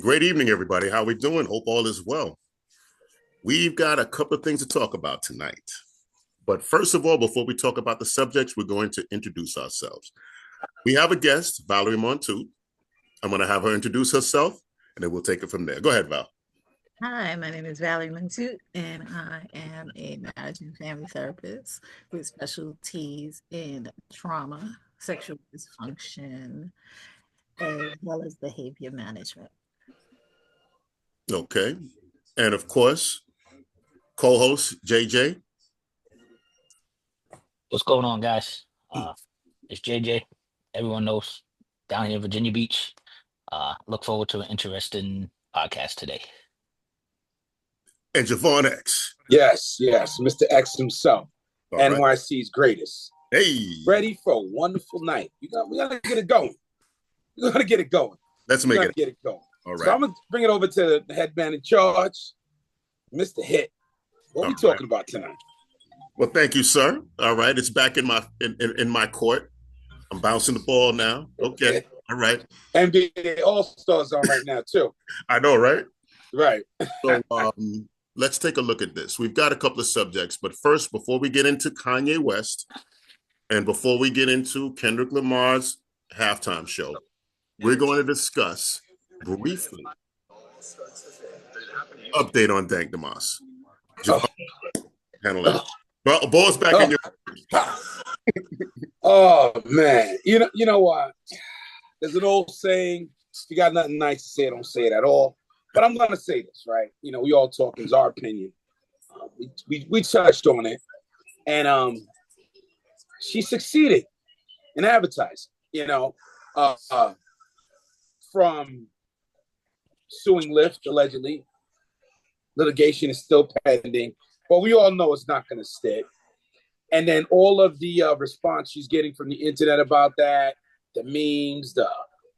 Great evening, everybody. How we doing? Hope all is well. We've got a couple of things to talk about tonight. But first of all, before we talk about the subjects, we're going to introduce ourselves. We have a guest, Valerie Montoute. I'm going to have her introduce herself, and then we'll take it from there. Go ahead, Val. Hi, my name is Valerie Mantoot, and I am a marriage and family therapist with specialties in trauma, sexual dysfunction, as well as behavior management. Okay. And of course, co-host JJ. What's going on, guys? It's JJ. Everyone knows down here in Virginia Beach. Look forward to an interesting podcast today. And Javon X. Yes, Mr. X himself, All right. NYC's greatest. Hey. Ready for a wonderful night. We gotta get it going. We gotta get it going. Let's make it. Get it going. All right. So I'm gonna bring it over to the head man in charge, Mr. Hit. What are we talking about tonight? Well, thank you, sir. All right, it's back in my court. I'm bouncing the ball now. Okay, all right. NBA All-Stars on right now too. I know, right? Right. So let's take a look at this. We've got a couple of subjects, but first, before we get into Kanye West and before we get into Kendrick Lamar's halftime show, we're going to discuss briefly update on Dank Damas. Handle it. Well, ball's back in your. Oh man, you know what? There's an old saying: "If you got nothing nice to say, don't say it at all." But I'm gonna say this, right? You know, we all talk. It's our opinion. We touched on it, and she succeeded in advertising. You know, from suing Lyft allegedly, litigation is still pending. But we all know it's not going to stick. And then all of the response she's getting from the internet about that, the memes, the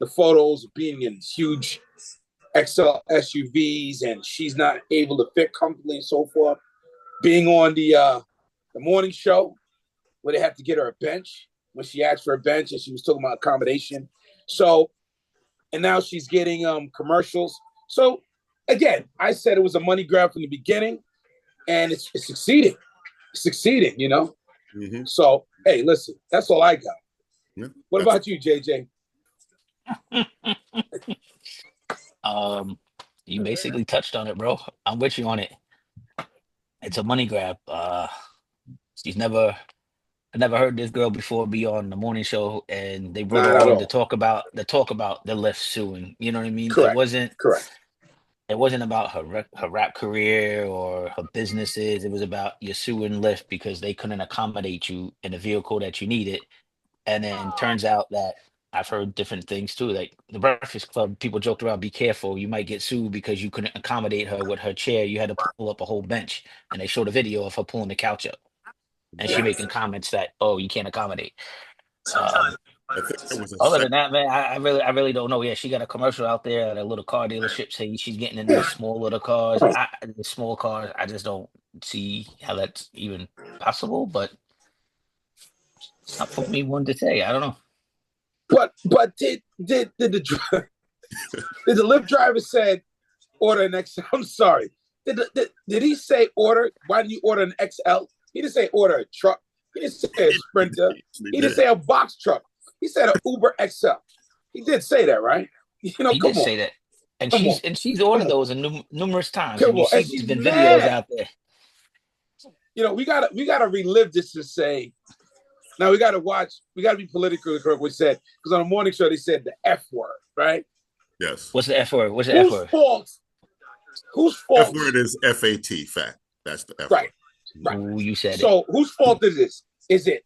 photos of being in huge XL SUVs, and she's not able to fit comfortably and so forth. Being on the morning show where they have to get her a bench when she asked for a bench, and she was talking about accommodation. So, and now she's getting commercials. So, again, I said it was a money grab from the beginning. And it's succeeding. It's succeeding, you know? Mm-hmm. So, hey, listen, that's all I got. Yeah, what about you, JJ? You basically touched on it, bro. I'm with you on it. It's a money grab. I never heard this girl before be on the morning show, and they brought her on to talk about the Lyft suing. You know what I mean? Correct. It wasn't correct. It wasn't about her rap career or her businesses. It was about you suing Lyft because they couldn't accommodate you in the vehicle that you needed. And then turns out that I've heard different things too. Like the Breakfast Club, people joked around, be careful, you might get sued because you couldn't accommodate her with her chair. You had to pull up a whole bench. And they showed a video of her pulling the couch up. And she making comments that, oh, you can't accommodate. Other than that, man, I really don't know. Yeah, she got a commercial out there at a little car dealership saying she's getting into the small little cars, the small cars. I just don't see how that's even possible. But it's not for me one to say. I don't know. But did the did the Lyft driver said order an XL? I'm sorry. Did he say order? Why did you order an XL? He didn't say order a truck. He didn't say a Sprinter. He didn't say a box truck. He said an Uber XL. He did say that, right? You know, he did say that, and she's ordered those numerous times. And she's been videos out there. You know, we gotta relive this to say. Now we gotta watch. We gotta be politically correct. We said because on the morning show they said the F word, right? Yes. What's the F word? What's the F word? Whose fault? F word is FAT. Fat. That's the F right. word. Right. Ooh, you said so. Whose fault is this? Is it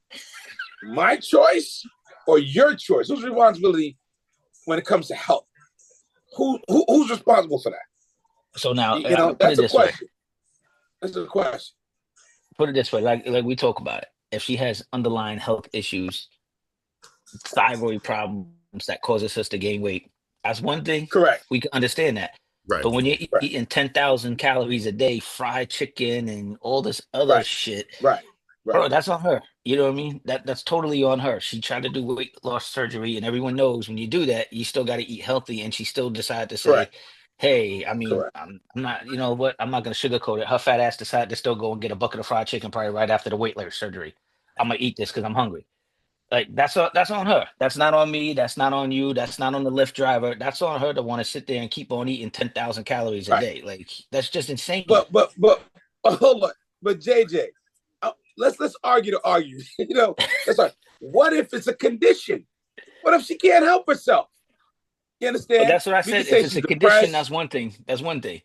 my choice or your choice? Whose responsibility when it comes to health? Who's responsible for that? So now, you know, that's a question. That's a question. Put it this way, like we talk about it. If she has underlying health issues, thyroid problems that causes us to gain weight, that's one thing. Correct. We can understand that. Right. But when you're eating 10,000 calories a day, fried chicken and all this other shit, right. Bro, that's on her. You know what I mean? That's totally on her. She tried to do weight loss surgery, and everyone knows when you do that, you still got to eat healthy. And she still decided to say, hey, I mean, Correct. I'm not, you know what? I'm not gonna sugarcoat it. Her fat ass decided to still go and get a bucket of fried chicken probably right after the weight loss surgery. I'm gonna eat this because I'm hungry. Like that's on her. That's not on me. That's not on you. That's not on the Lyft driver. That's on her to want to sit there and keep on eating 10,000 calories a Right. day. Like that's just insane. But hold on. But JJ, let's argue to argue. That's like, what if it's a condition? What if she can't help herself? You But understand? that's what I We can said. If say it's she's a condition, depressed. that's one thing. That's one thing.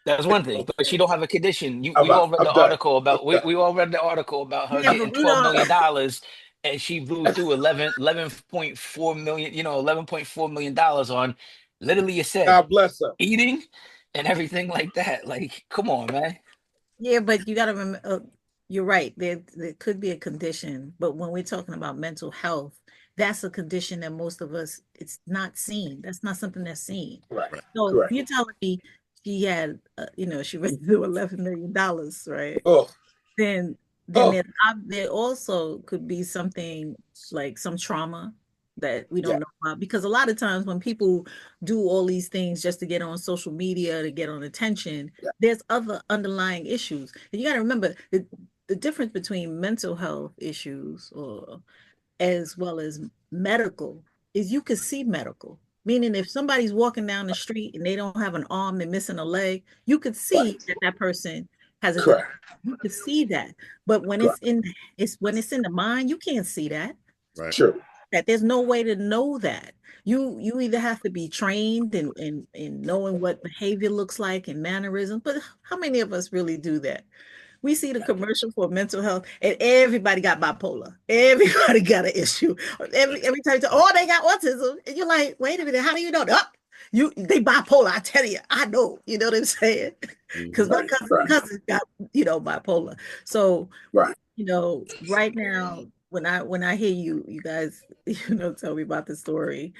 That's one thing. But she don't have a condition. I'm, We all read I'm the done. article I'm about done. we all read the article about her Yeah, but getting we $12 million and she blew through 11.4 million, 11.4 million on literally it said God bless her. eating and everything like that. Like, come on, man. Yeah, but you got to remember, you're right. There could be a condition, but when we're talking about mental health, that's a condition that most of us, it's not seen. That's not something that's seen. Right. Right. So if Correct. you're telling me she had, she went through $11 million, right? Oh, Then oh, there also could be something like some trauma that we yeah, don't know about, because a lot of times when people do all these things just to get on social media to get on attention, yeah. there's other underlying issues. And you got to remember the difference between mental health issues or as well as medical is you could see medical. Meaning if somebody's walking down the street and they don't have an arm, they're missing a leg, you could see Right. that that person has a Correct. you could see that. But when Correct. it's in the mind, you can't see that. Right. True. That there's no way to know that. You either have to be trained in knowing what behavior looks like and mannerism. But how many of us really do that? We see the commercial for mental health, and everybody got bipolar. Everybody got an issue. Every time you say, oh, they got autism, and you're like, wait a minute, how do you know? Oh, they bipolar. I tell you, I know. You know what I'm saying? Because my Mhm. cousin got bipolar. So Right. right now when I hear you guys tell me about the story,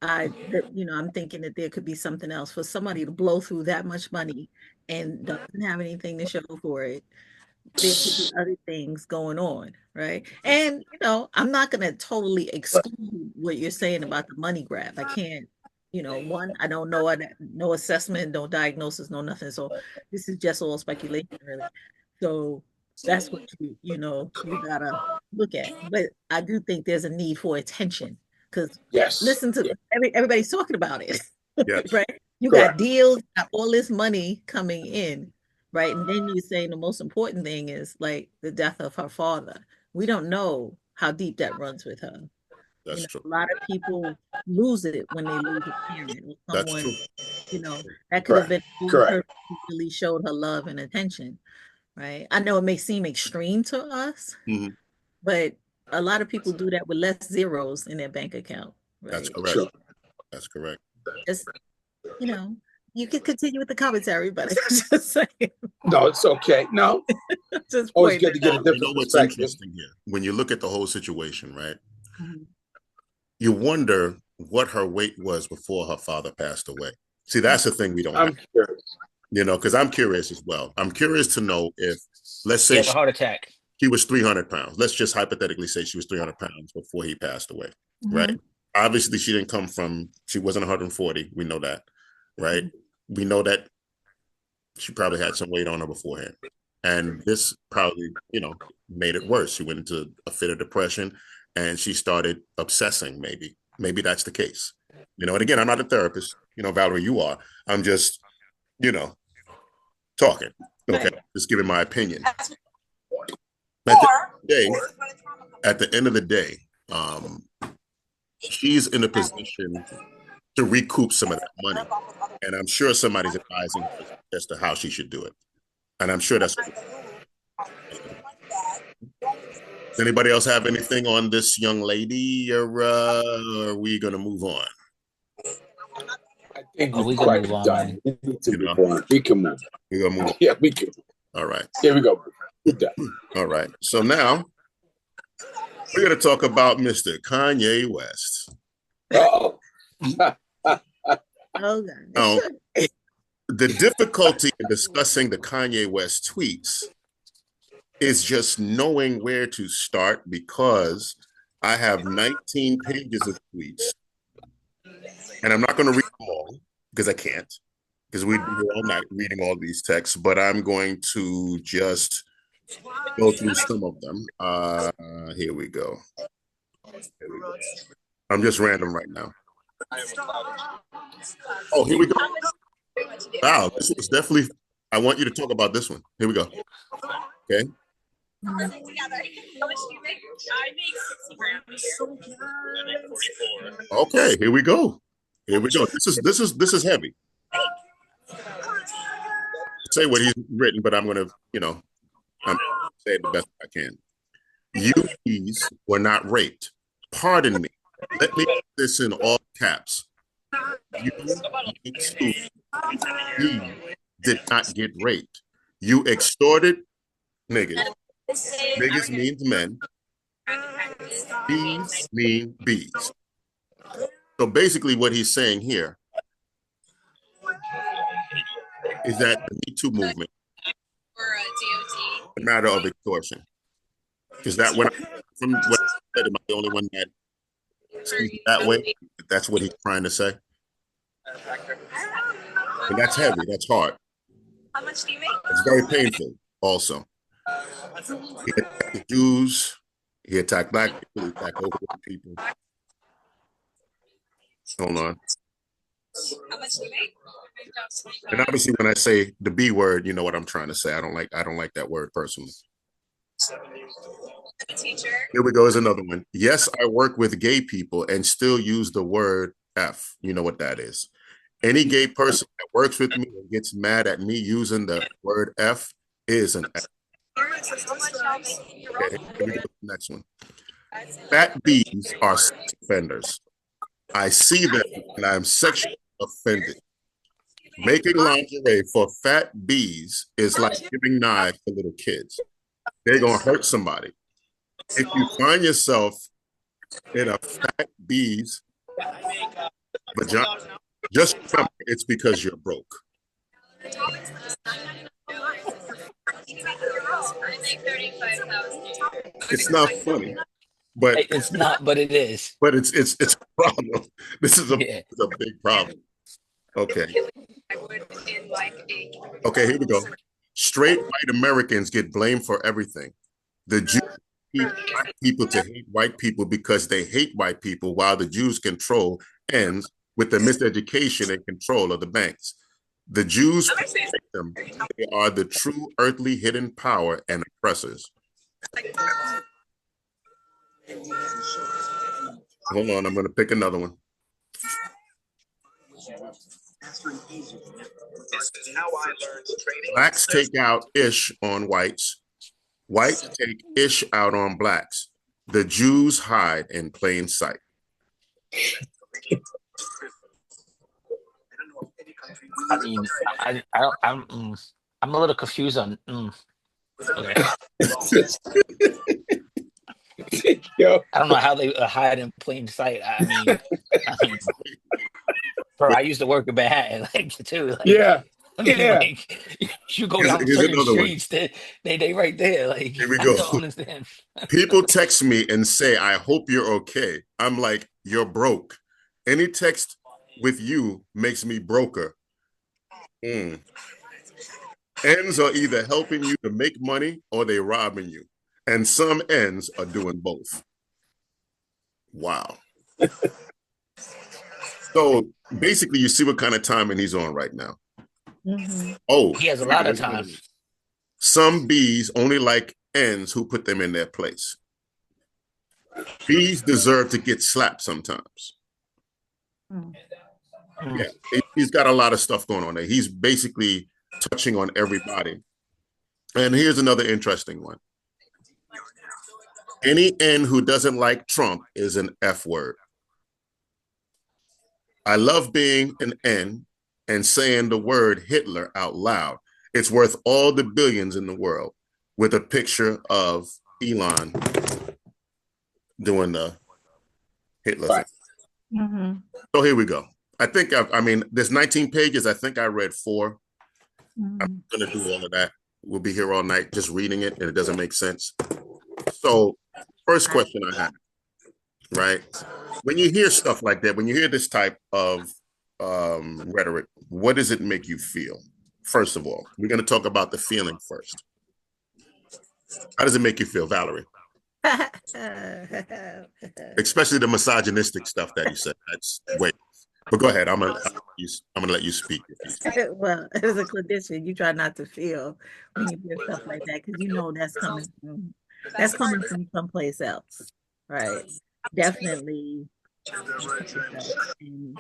I'm thinking that there could be something else for somebody to blow through that much money and doesn't have anything to show for it. There could be other things going on, right? And I'm not going to totally exclude what you're saying about the money grab. I can't, one, I don't know, no assessment, no diagnosis, no nothing. So this is just all speculation, really. So that's what you gotta look at. But I do think there's a need for attention because Yes. listen to Yeah. everybody's talking about it, Yes. right? You got Correct. deals, got all this money coming in, right? And then you're saying the most important thing is like the death of her father. We don't know how deep that runs with her. That's true. A lot of people lose it when they lose a parent or That's someone, true. that could have Correct. been the only Correct. person who really showed her love and attention, right? I know it may seem extreme to us, Mhm. but a lot of people do that with less zeros in their bank account, That's right? correct. True. That's correct. Just, you know, you can continue with the commentary, but just saying, No, it's okay. No, just always pointing good to it get a out. You know different what's perspective. interesting here? When you look at the whole situation, right? Mhm. You wonder what her weight was before her father passed away. See, that's the thing we don't have, I'm curious. because I'm curious as well. I'm curious to know if, let's He say had a heart attack. she was 300 pounds. Let's just hypothetically say she was 300 pounds before he passed away, right? Mhm. Obviously, she wasn't 140. We know that, right? We know that she probably had some weight on her beforehand. And this probably, made it worse. She went into a fit of depression and she started obsessing, maybe. Maybe that's the case. And again, I'm not a therapist. Valerie, you are. I'm just, you know, talking. Okay. Right. Just giving my opinion. At at the end of the day, she's in a position to recoup some of that money. And I'm sure somebody's advising her as to how she should do it. And I'm sure that's. Does anybody else have anything on this young lady, or are we going to move on? I think Oh, we're we can quite move on, done. man. We need to You know, move on. We can move. we're going to move. Yeah, we can. All right. Here we go. We're done. All right. So now we're going to talk about Mr. Kanye West. Oh. Oh, God. Now, the difficulty in discussing the Kanye West tweets is just knowing where to start, because I have 19 pages of tweets and I'm not going to read them all. because I can't, because we'd be here all night reading all these texts, but I'm going to just go through some of them. Here we go. Here we go. I'm just random right now. Oh, here we go. Wow, this was definitely, I want you to talk about this one. Here we go. Okay. Okay, here we go. Here we go. This is heavy. Say what he's written, but I'm gonna, I'm saying the best I can. You bees were not raped. Pardon me. Let me put this in all caps. You did not get raped. You extorted niggas. Niggas means men. Bees mean bees. So basically what he's saying here is that the Me Too movement, a matter of extortion. Is that when from what I said, am I the only one that sees it that way? That's what he's trying to say. And that's heavy, that's hard. It's very painful also. He attacked the Jews, he attacked black people, he attacked over people. Hold on. And obviously when I say the B word, you know what I'm trying to say. I don't like that word personally. Here we go, is another one. Yes, I work with gay people and still use the word F. You know what that is. Any gay person that works with me and gets mad at me using the word F is an F. Okay, here we go. Next one. Fat bees are sex offenders. I see them and I'm sexually offended. Making lingerie for fat bees is like giving knives to little kids. They're going to hurt somebody. If you find yourself in a fat bee's vagina, just remember it's because you're broke. It's not funny, but it's not, but it is. But it's a problem. This is a big problem. Okay. Okay, here we go. Straight white Americans get blamed for everything. The Jews teach black people to hate white people because they hate white people, while the Jews control ends with the miseducation and control of the banks. The Jews them. They are the true earthly hidden power and oppressors. Hold on, I'm going to pick another one. Blacks take out ish on whites. Whites take ish out on blacks. The Jews hide in plain sight. I mean, I'm a little confused on. Okay. Yo. I don't know how they hide in plain sight. I mean, bro, I used to work in Manhattan, too. Yeah. You go down certain streets, they right there. Here we I go. don't understand. People text me and say, "I hope you're okay." I'm like, "You're broke." Any text with you makes me broker. Ends are either helping you to make money or they robbing you. And some ends are doing both. Wow. So basically, you see what kind of timing he's on right now. Mm-hmm. Oh, he has a lot of time. Some bees only like ends who put them in their place. Bees deserve to get slapped sometimes. Yeah, he's got a lot of stuff going on there. He's basically touching on everybody. And here's another interesting one. Any N who doesn't like Trump is an F word. I love being an N and saying the word Hitler out loud. It's worth all the billions in the world, with a picture of Elon doing the Hitler thing. Mm-hmm. So here we go. I think, there's 19 pages. I think I read 4. Mm-hmm. I'm going to do all of that. We'll be here all night just reading it, and it doesn't make sense. So first question I have, right? When you hear stuff like that, when you hear this type of rhetoric, what does it make you feel? First of all, we're going to talk about the feeling first. How does it make you feel, Valerie? Especially the misogynistic stuff that he said. That's way. But go ahead. I'm gonna let you speak. Well, as a clinician, you try not to feel when you hear stuff like that because you know that's coming from someplace else, right? Definitely someplace else. And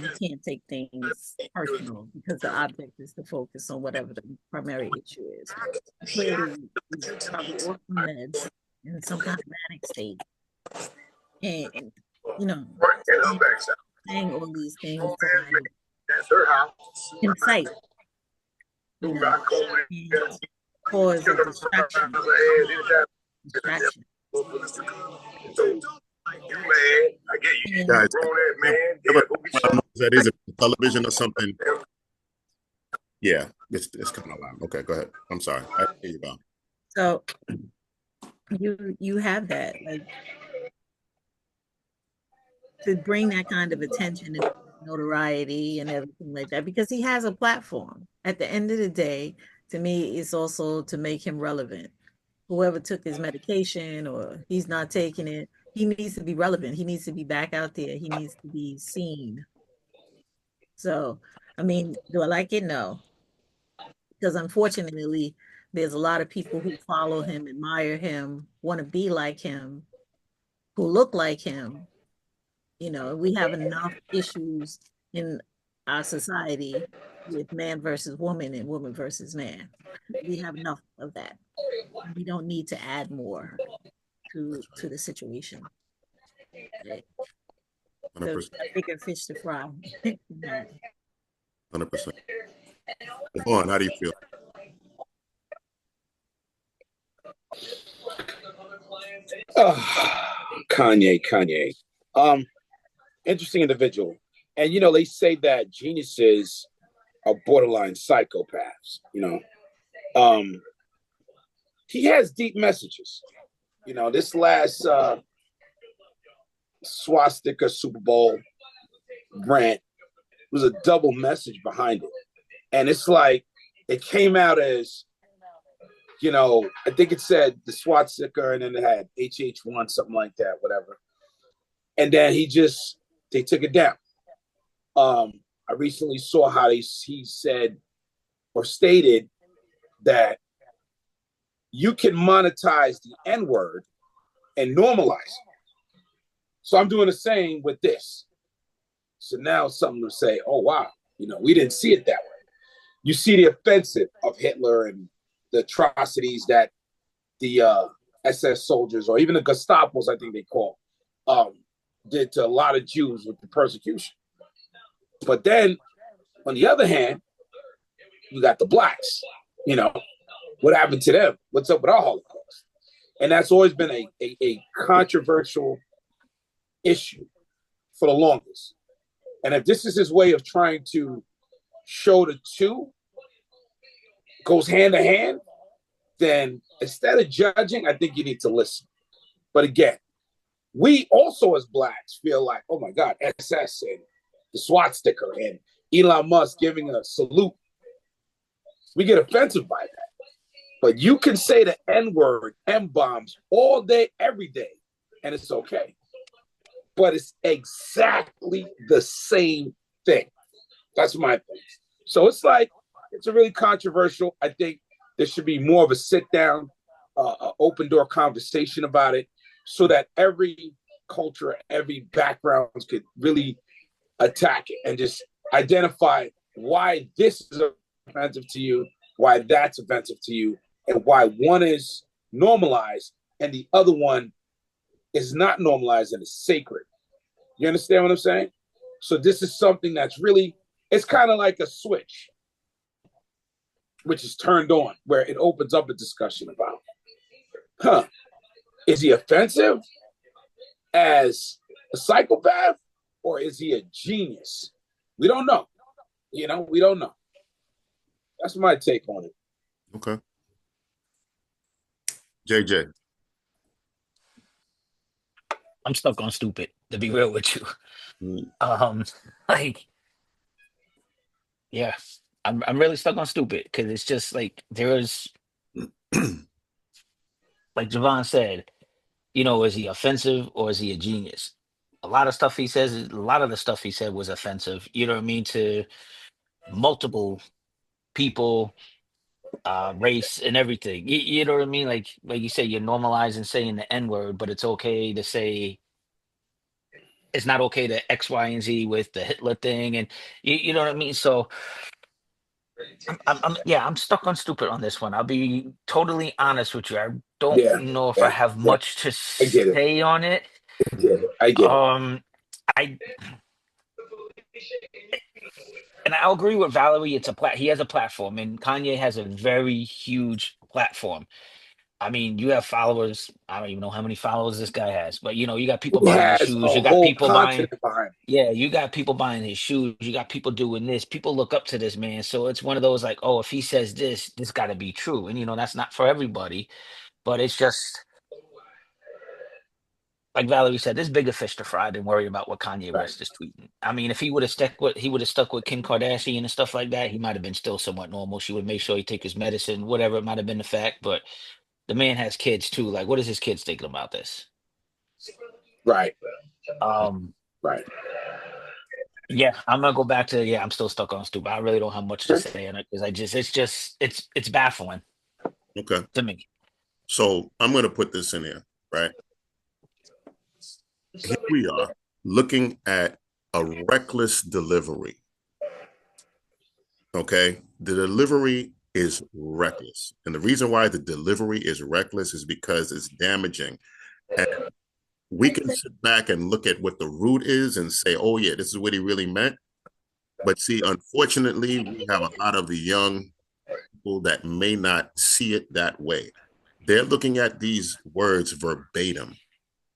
you can't take things personal because the object is to focus on whatever the primary issue is. Clearly, he's probably off the meds in some kind of manic state, and you know, saying all these things to like incite, you know, and cause a distraction. Distraction. Guys, that is a television or something. Yeah, it's coming around. Okay, go ahead. I'm sorry. There you go. So you have that, like, to bring that kind of attention and notoriety and everything like that, because he has a platform. At the end of the day, to me, it's also to make him relevant. Whoever took his medication or he's not taking it, he needs to be relevant. He needs to be back out there. He needs to be seen. So, I mean, do I like it? No. Because unfortunately, there's a lot of people who follow him, admire him, want to be like him, who look like him. You know, we have enough issues in our society with man versus woman and woman versus man. We have enough of that. We don't need to add more to the situation. Right? So 100%. a bigger fish to fry. 100%. Vaughn, how do you feel? Kanye. Interesting individual. And they say that geniuses are borderline psychopaths, He has deep messages. This last swastika Super Bowl rant was a double message behind it. And it's like it came out as, I think it said the swastika and then it had HH1, something like that, whatever. And then they took it down. I recently saw how he said or stated that you can monetize the N-word and normalize it. So I'm doing the same with this. So now something to say, oh, wow, we didn't see it that way. You see the offensive of Hitler and the atrocities that the SS soldiers, or even the Gestapos, I think they call, did to a lot of Jews with the persecution. But then, on the other hand, you got the blacks. What happened to them? What's up with our Holocaust? And that's always been a controversial issue for the longest. And if this is his way of trying to show the two goes hand to hand, then instead of judging, I think you need to listen. But again, we also as blacks feel like, oh my God, SS and the SWAT sticker and Elon Musk giving a salute. We get offensive by that. But you can say the N-word, M-bombs all day, every day, and it's okay. But it's exactly the same thing. That's my thing. So it's a really controversial. I think there should be more of a sit down, open door conversation about it so that every culture, every background could really attack it and just identify why this is offensive to you, why that's offensive to you, and why one is normalized and the other one is not normalized and is sacred. You understand what I'm saying? So this is something that's really, it's kind of like a switch, which is turned on, where it opens up a discussion about, is he offensive as a psychopath or is he a genius? We don't know. We don't know. That's my take on it. Okay. JJ. I'm stuck on stupid, to be real with you. Mm. Like, Yeah, I'm really stuck on stupid because it's just like there's like Javon said, is he offensive or is he a genius? A lot of stuff he says, a lot of the stuff he said was offensive. You know what I mean to multiple people, race and everything. You know what I mean? Like you say, you're normalizing saying the N word, but it's okay to say it's not okay to X, Y, and Z with the Hitler thing, and you know what I mean. So yeah, I'm stuck on stupid on this one. I'll be totally honest with you. I don't Yeah, know if I yeah, have yeah. much to I get it. say on it. I get it. I get it. I and I'll agree with Valerie. He has a platform, and Kanye has a very huge platform. I mean, you have followers. I don't even know how many followers this guy has, but you got people He buying his has a shoes. You got whole people buying, continent behind yeah, you got people buying his shoes. You got people doing this. People look up to this man. So it's one of those like, oh, if he says this got to be true. And that's not for everybody, but it's just like Valerie said, there's bigger fish to fry than worry about what Kanye him. Right. West is tweeting. I mean, if he would have stuck with Kim Kardashian and stuff like that, he might have been still somewhat normal. She would make sure he take his medicine, whatever it might have been the fact. But the man has kids too. Like, what is his kids thinking about this? Right. Um, Right. yeah, I'm gonna go back to I'm still stuck on stupid. I really don't have much to say on it because it's baffling Okay. to me. So I'm going to put this in here, right? Here we are looking at a reckless delivery. Okay. The delivery is reckless. And the reason why the delivery is reckless is because it's damaging. And we can sit back and look at what the root is and say, oh, yeah, this is what he really meant. But see, unfortunately, we have a lot of the young people that may not see it that way. They're looking at these words verbatim.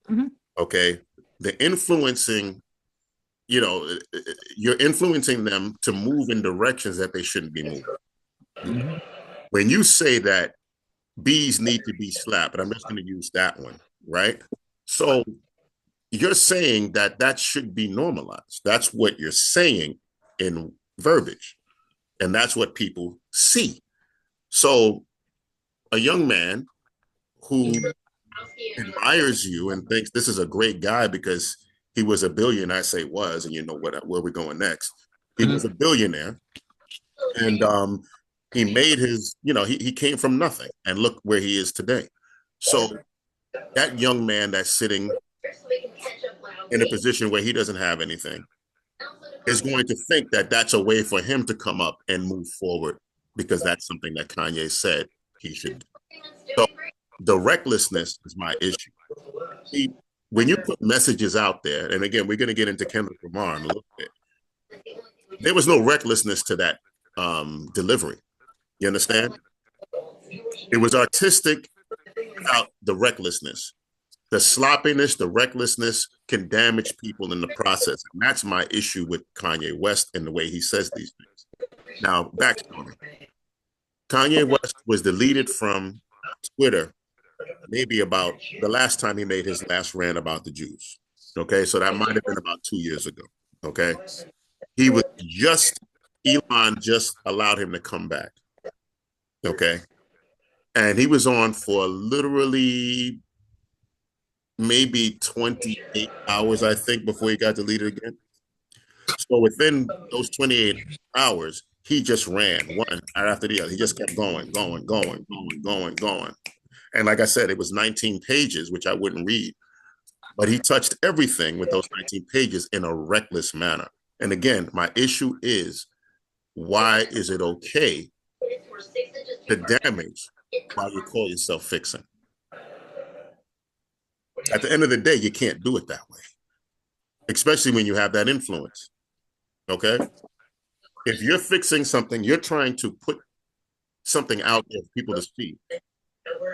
Mhm. Okay. The influencing, you're influencing them to move in directions that they shouldn't be moving. Mhm. When you say that bees need to be slapped, and I'm just going to use that one, right? So you're saying that that should be normalized. That's what you're saying in verbiage. And that's what people see. So a young man who admires you and thinks this is a great guy because he was a billionaire, I say was, and you know where we're going next. He was a billionaire, and he made his, he came from nothing, and look where he is today. So that young man that's sitting in a position where he doesn't have anything is going to think that that's a way for him to come up and move forward because that's something that Kanye said he should do. So the recklessness is my issue. See, when you put messages out there, and again, we're going to get into Kendrick Lamar in a little bit, there was no recklessness to that delivery. You understand? It was artistic without the recklessness. The sloppiness, the recklessness can damage people in the process. And that's my issue with Kanye West and the way he says these things. Now, backstory. Kanye West was deleted from Twitter maybe about the last time he made his last rant about the Jews. Okay, so that might have been about 2 years ago. Okay, he was Elon just allowed him to come back. Okay, and he was on for literally maybe 28 hours, I think, before he got deleted again. So within those 28 hours, he just ran one after the other. He just kept going, going, going, going, going, going. And like I said, it was 19 pages, which I wouldn't read. But he touched everything with those 19 pages in a reckless manner. And again, my issue is why is it okay to damage while you call yourself fixing? At the end of the day, you can't do it that way, especially when you have that influence. Okay? If you're fixing something, you're trying to put something out there for people to see,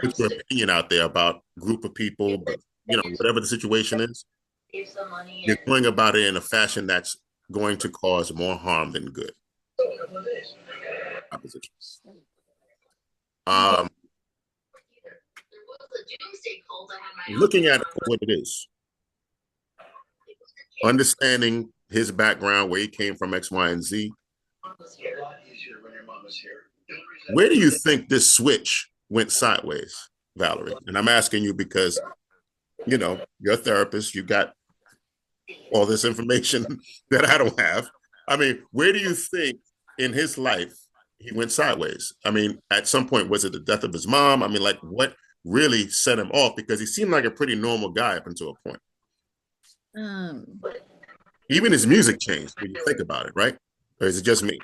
put your opinion out there about a group of people, whatever the situation is, you're going about it in a fashion that's going to cause more harm than good. Looking at it for what it is, understanding his background, where he came from, X, Y, and Z, Where do you think this switch went sideways, Valerie? And I'm asking you because, you're a therapist. You got all this information that I don't have. I mean, where do you think in his life he went sideways? I mean, at some point, was it the death of his mom? I mean, like, what really set him off? Because he seemed like a pretty normal guy up until a point. Um, Even his music changed when you think about it, right? Or is it just me?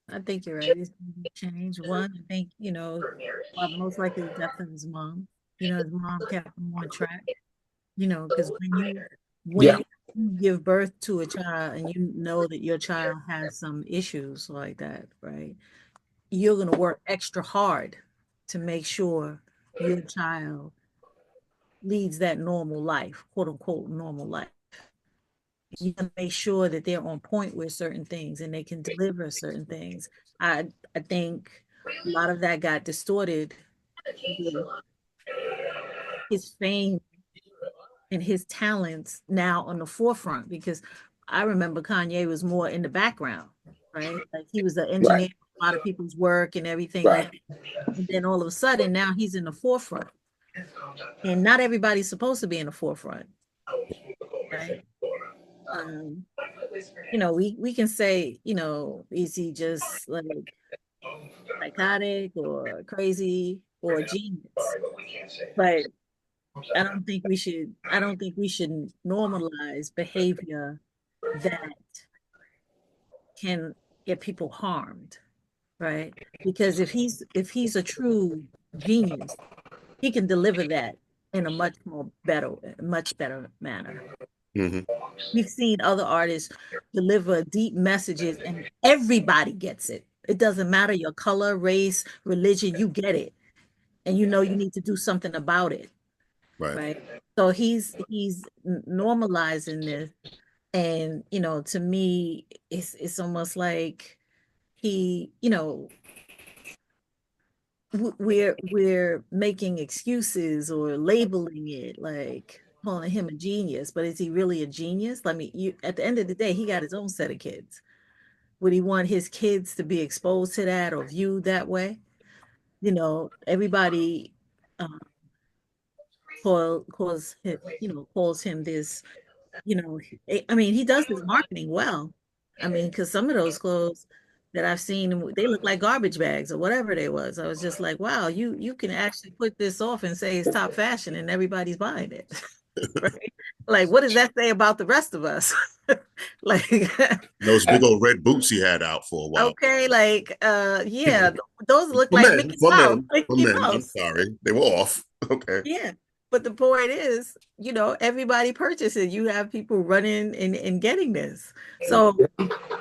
I think you're right. It's changed. One, I think, most likely the death of his mom. His mom kept him on track. Because when you give birth to a child and you know that your child has some issues like that, right? You're gonna work extra hard to make sure your child leads that normal life, quote unquote normal life. You gotta make sure that they're on point with certain things and they can deliver certain things. I think a lot of that got distorted with his fame and his talents now on the forefront, because I remember Kanye was more in the background, right? Like he was the engineer of a lot of people's work and everything like that. And then all of a sudden now he's in the forefront. And not everybody's supposed to be in the forefront, right? We can say, is he just like psychotic or crazy or genius? But I don't think we should normalize behavior that can get people harmed, right? Because if he's a true genius, he can deliver that in a much better manner. Mm-hmm. We've seen other artists deliver deep messages and everybody gets it. It doesn't matter your color, race, religion, you get it. And you need to do something about it. Right. So he's normalizing this. And to me, it's almost like he, we're making excuses or labeling it, like calling him a genius, but is he really a genius? I mean, at the end of the day, he got his own set of kids. Would he want his kids to be exposed to that or viewed that way? Everybody um, calls him this. I mean, he does his marketing well. I mean, because some of those clothes that I've seen, they look like garbage bags or whatever they was. I was just like, wow, you can actually put this off and say it's top fashion and everybody's buying it. Right? Like, what does that say about the rest of us? Like those big old red boots he had out for a while. Okay, like yeah, those look like Mickey Mouse. Mickey Mouse. I'm sorry, they were off. Okay. Yeah. But the point is, everybody purchases. You have people running and getting this. So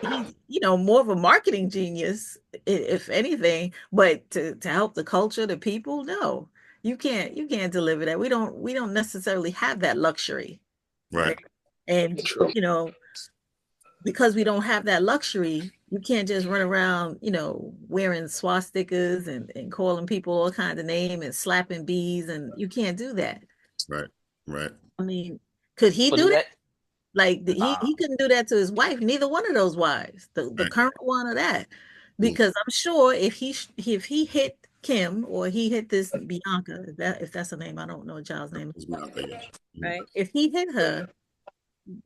he's, more of a marketing genius, if anything, but to help the culture, the people, no. You can't deliver that. We don't necessarily have that luxury. Right. And because we don't have that luxury, you can't just run around, wearing swastikas and calling people all kinds of names and slapping bees, and you can't do that. Right. I mean, could he do that? Like he couldn't do that to his wife. Neither one of those wives, the current one or that, because I'm sure if he hit Kim or he hit this Bianca, if that's her name, I don't know a child's name, right? If he hit her,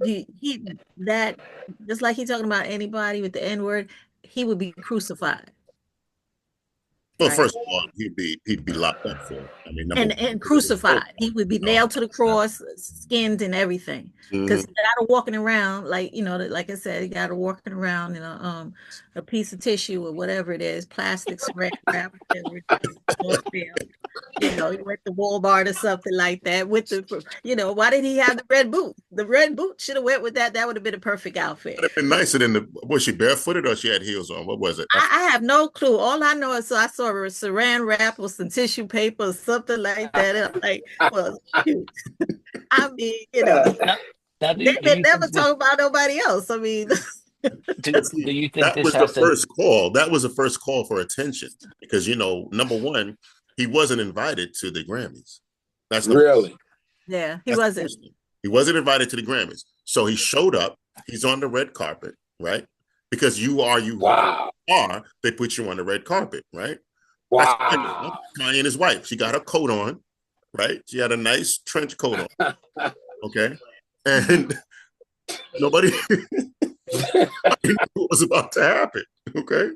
that just like he's talking about anybody with the N-word, he would be crucified. Well, first of all, he'd be locked up for it. I mean, and crucified. He would be nailed to the cross, skinned and everything. Because he got her walking around like like I said, he got her walking around in a piece of tissue or whatever it is, plastic saran wrap, he went to Walmart or something like that with the, why did he have the red boot? The red boot should have went with that. That would have been a perfect outfit. It would have been nicer than was she barefooted or she had heels on? What was it? I have no clue. All I know is I saw a saran wrap or some tissue paper or something like that. And I'm like, well, shoot. I mean, they never talk about nobody else. I mean, do you think that was the first call? That was the first call for attention because number one, he wasn't invited to the Grammys. That's really, yeah, he wasn't. He wasn't invited to the Grammys, so he showed up. He's on the red carpet, right? because you are Wow. they put you on the red carpet, right? That's Wow. Kanye and his wife. She got her coat on, right? She had a nice trench coat on, okay? And nobody knew what was about to happen, okay?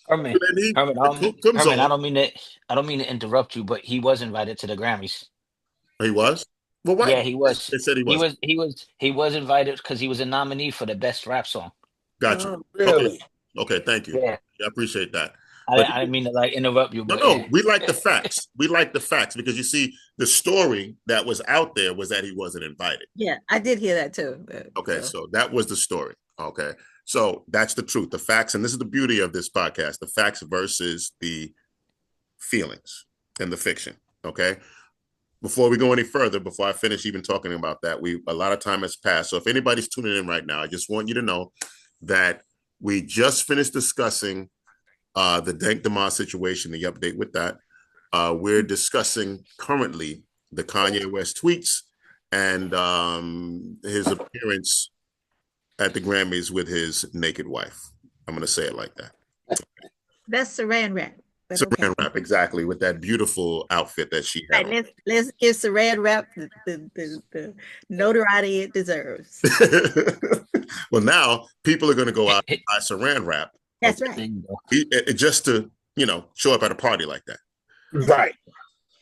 Herman, And then Herman, the coat comes Herman, on. I don't mean to interrupt you, but he was invited to the Grammys. He was? Well, why? Yeah, he was. They said he He wasn't. was. He was invited because he was a nominee for the best rap song. Got you. Oh, Okay. Really? Okay, thank you. Yeah, I appreciate that. But I didn't mean to like interrupt you, no, but no, yeah. we like the facts. We like the facts because you see, the story that was out there was that he wasn't invited. yeah, I did hear that too. Okay, So so that was the story. Okay, so that's the truth, the facts, and this is the beauty of this podcast: the facts versus the feelings and the fiction. Okay, before we go any further, before I finish even talking about that, a lot of time has passed. So if anybody's tuning in right now, I just want you to know that we just finished discussing the Dank Demar situation, the update with that. We're discussing currently the Kanye West tweets and his appearance at the Grammys with his naked wife. I'm going to say it like that. that's Saran wrap. But okay. Saran wrap, exactly, with that beautiful outfit that she All had right, let's give Saran wrap the notoriety it deserves. on. Well, now people are going to go out and buy Saran wrap, That's okay, right. just to show up at a party like that. Right.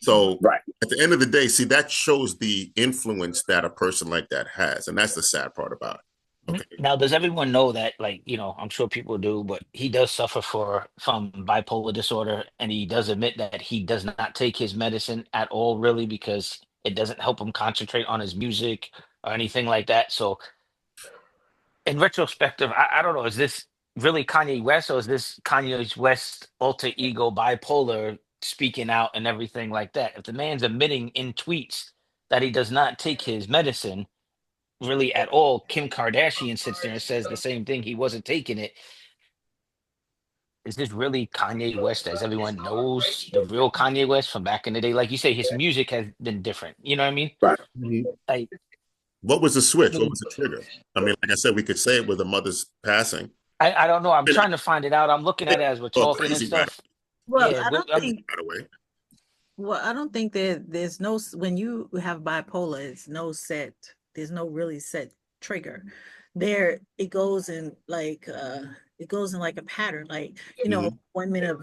So Right. at the end of the day, see, that shows the influence that a person like that has. And that's the sad part about it. Okay. Now, does everyone know that, like, I'm sure people do, but he does suffer from bipolar disorder, and he does admit that he does not take his medicine at all, really, because it doesn't help him concentrate on his music or anything like that. So, in retrospective, I don't know, is this really Kanye West, or is this Kanye West alter ego bipolar speaking out and everything like that? If the man's admitting in tweets that he does not take his medicine really at all, Kim Kardashian sits there and says the same thing. He wasn't taking it. Is this really Kanye West as everyone knows, the real Kanye West from back in the day? Like you say, his music has been different. You know what I mean? Right. Mhm. Like, What was the switch? What was the trigger? I mean, like I said, we could say it with a mother's passing. I don't know. I'm And trying to find it out. I'm looking at it as we're well, talking and crazy, right? stuff. Well, Yeah, I don't I'm, think By the way. well, I don't think there's no when you have bipolar, there's no really set trigger. There it goes in like a pattern, like Mhm. 1 minute of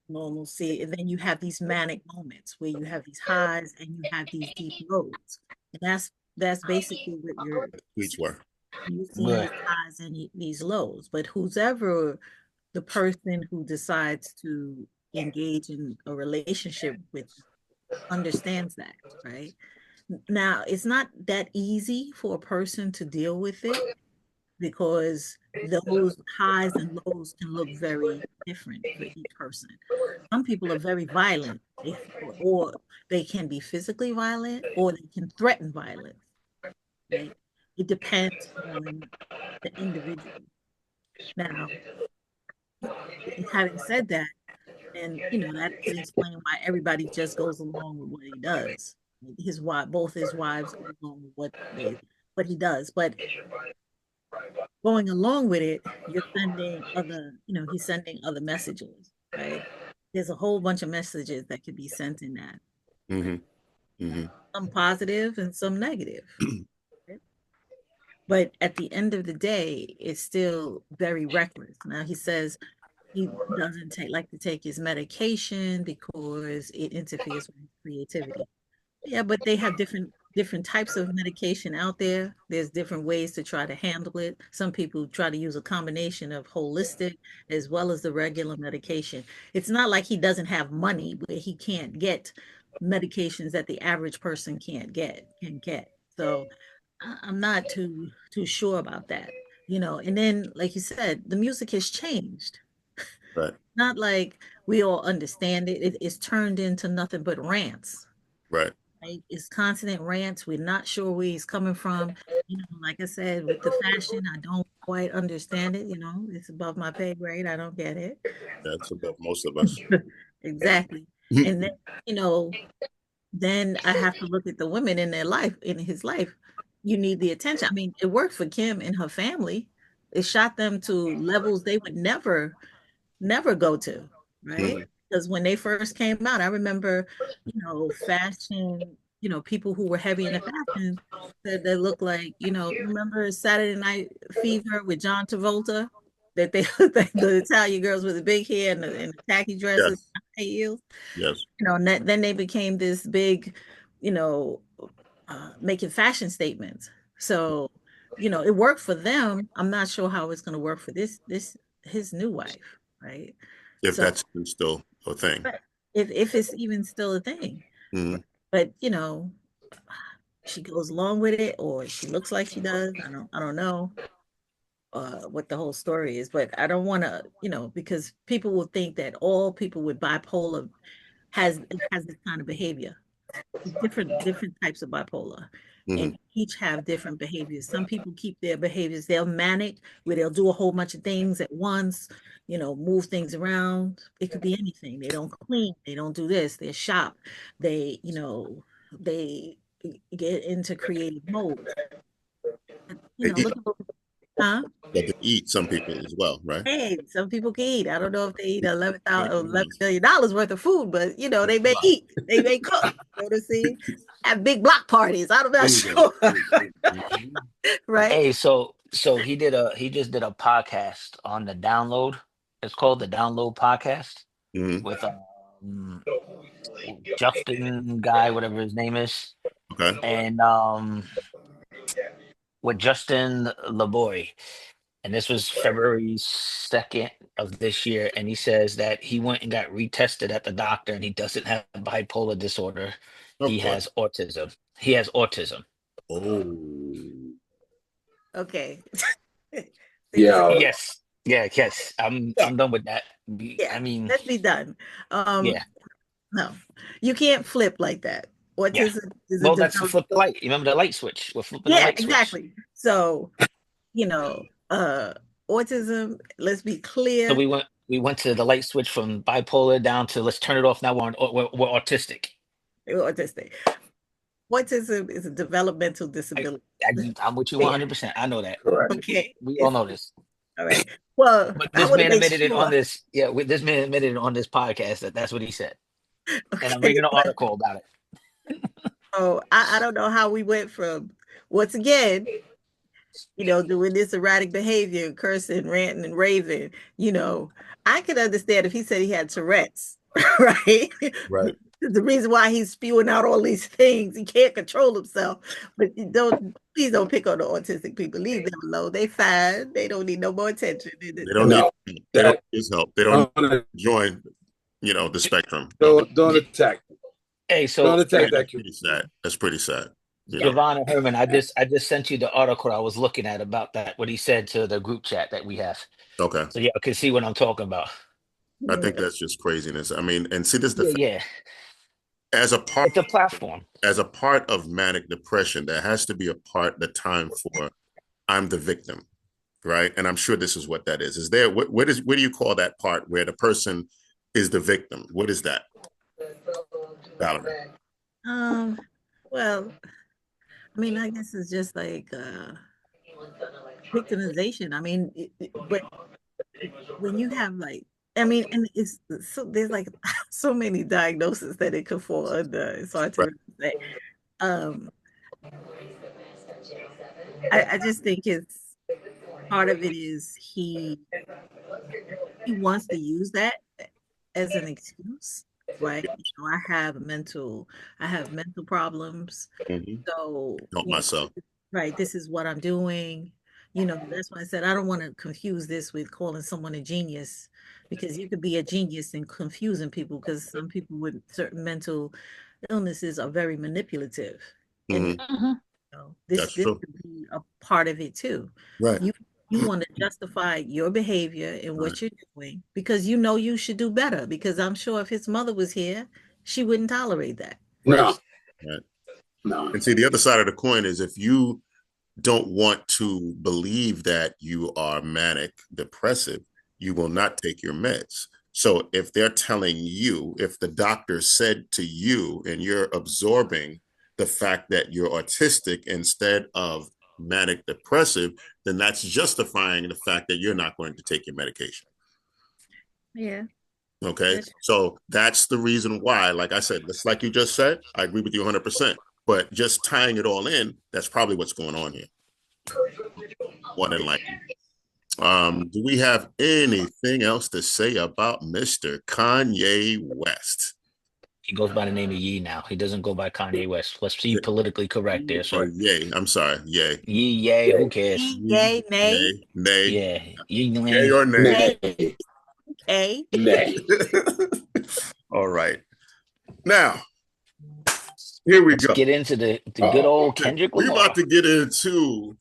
normalcy, and then you have these manic moments where you have these highs and you have these deep lows. And that's basically what Tweets were. you're seeing but these highs and these lows. But who's ever the person who decides to engage in a relationship with understands that, right? Now, it's not that easy for a person to deal with it because those highs and lows can look very different for each person. Some people are very violent, or they can be physically violent, or they can threaten violence, right? It depends on the individual. Now, having said that, and that can explain why everybody just goes along with what he does. Both his wives go along with what he does. But going along with it, he's sending other messages, right? There's a whole bunch of messages that could be sent in that. Mm-hmm. Mm-hmm. Some positive and some negative. Right? But at the end of the day, it's still very reckless. Now he says he doesn't like to take his medication because it interferes with his creativity. Yeah, but they have different types of medication out there. There's different ways to try to handle it. Some people try to use a combination of holistic as well as the regular medication. It's not like he doesn't have money where he can't get medications that the average person can get. So I'm not too sure about that. And then like you said, the music has changed. Right. Not like we all understand it. It's turned into nothing but rants. Right. Right? It's constant rants. We're not sure where he's coming from. Like I said, with the fashion, I don't quite understand it. It's above my pay grade. I don't get it. That's about most of us. Exactly. And then, you know, then I have to look at the women in his life. You need the attention. I mean, it worked for Kim and her family. It shot them to levels they would never go to, right? Because when they first came out, I remember, fashion, people who were heavy into fashion said they looked like, remember Saturday Night Fever with John Travolta? That they looked like the Italian girls with the big hair and the tacky dresses, Yes. high heels. Yes. And then they became this big, you know, making fashion statements. So, it worked for them. I'm not sure how it's going to work for this his new wife, right? If So, that's still a thing. but if it's even still a thing, Mhm. but she goes along with it, or she looks like she does. I don't know what the whole story is, but I don't want to, because people will think that all people with bipolar has has this kind of behavior. Different types of bipolar, Mhm. and each have different behaviors. Some people keep their behaviors, they're manic, where they'll do a whole bunch of things at once, move things around. It could be anything. They don't clean, they don't do this, they shop, they they get into creative mode. They eat, Look at, huh? but they eat some people as well, right? Hey, some people can eat. I don't know if they eat Like, $11 million worth of food, but they may eat, they may cook. You know what I'm saying? Have big block parties. I'm there not you go. sure. Mhm. Right? Hey, so he just did a podcast on the download. It's called the Download Podcast Mhm. with Justin guy, whatever his name is, Okay. and with Justin LeBoy. And this was February 2nd of this year. And he says that he went and got retested at the doctor and he doesn't have bipolar disorder. Of He course. has autism. He has autism. Oh. Okay. Yeah. Yes. Yeah, yes. Yeah, I'm done with that. yeah. I mean, Let's be done. yeah, No, you can't flip like that. yeah. Autism is a Well, that's develop. flip the light. You remember the light switch? We're flipping the Yeah, light switch. exactly. So, you know, uh, autism, let's be So clear, we went to the light switch from bipolar down to let's turn it off. Now we're autistic. autistic. Autism is a developmental I, disability. I'm with you Yeah. 100%. I know that. Correct. Okay. We all know this. All right. Well, But I this want to man make admitted it on sure. this. Yeah, this man admitted it on this podcast that that's what he said. And I'm Okay. reading an article about it. So I don't know how we went from, once again, doing this erratic behavior, cursing, ranting, and raving. I could understand if he said he had Tourette's, right? Right. The reason why he's spewing out all these things, he can't control himself. But please don't pick on the autistic people. Leave them alone. They fine. They don't need no more attention. They don't need No, they don't that need his help. They don't don't join, the spectrum. No. don't attack. Hey, Don't so attack that That's kid. pretty sad. That's pretty sad. Javon and Herman, I just sent you the article I was looking at about that, what he said to the group chat that we have. Okay. So yeah, I can see what I'm talking about. I Yeah. think that's just craziness. I mean, and see this Yeah, yeah. as a part It's a platform. of manic depression, there has to be the time for I'm the victim, right? And I'm sure this is what that is. Is there what do you call that part where the person is the victim? What is that, Valerie? Well, I mean, I guess it's just like victimization. I mean, but when you have like, I mean, and it's so there's like so many diagnoses that it could fall under. It's hard to Right. really say. Um, I just think it's part of it is he wants to use that as an excuse, right? I have mental problems. Mhm. So, Help myself. right, this is what I'm doing. That's why I said I don't want to confuse this with calling someone a genius, because you could be a genius and confusing people, because some people with certain mental illnesses are very manipulative. And Mhm. Mhm. this That's this true. could be a part of it too. Right. You want to justify your behavior and Right. what you're doing because you should do better. Because I'm sure if his mother was here, she wouldn't tolerate that. No, Right. no. And see, the other side of the coin is if you don't want to believe that you are manic depressive, you will not take your meds. So if they're telling you, if the doctor said to you and you're absorbing the fact that you're autistic instead of manic depressive, then that's justifying the fact that you're not going to take your medication. Yeah. Okay. So that's the reason why, like I said, just like you just said, I agree with you 100%. But just tying it all in, that's probably what's going on here. More than likely. Do we have anything else to say about Mr. Kanye West? He goes by the name of Ye now. He doesn't go by Kanye West. Let's be politically correct there, Or sir. yay. I'm sorry. Yay. Ye, yay, who cares? Yay, nay. Nay. Yeah. Yay or nay. A. Nay. All right. Now, here we Let's go. get into the good old Kendrick We're Lamar. about to get into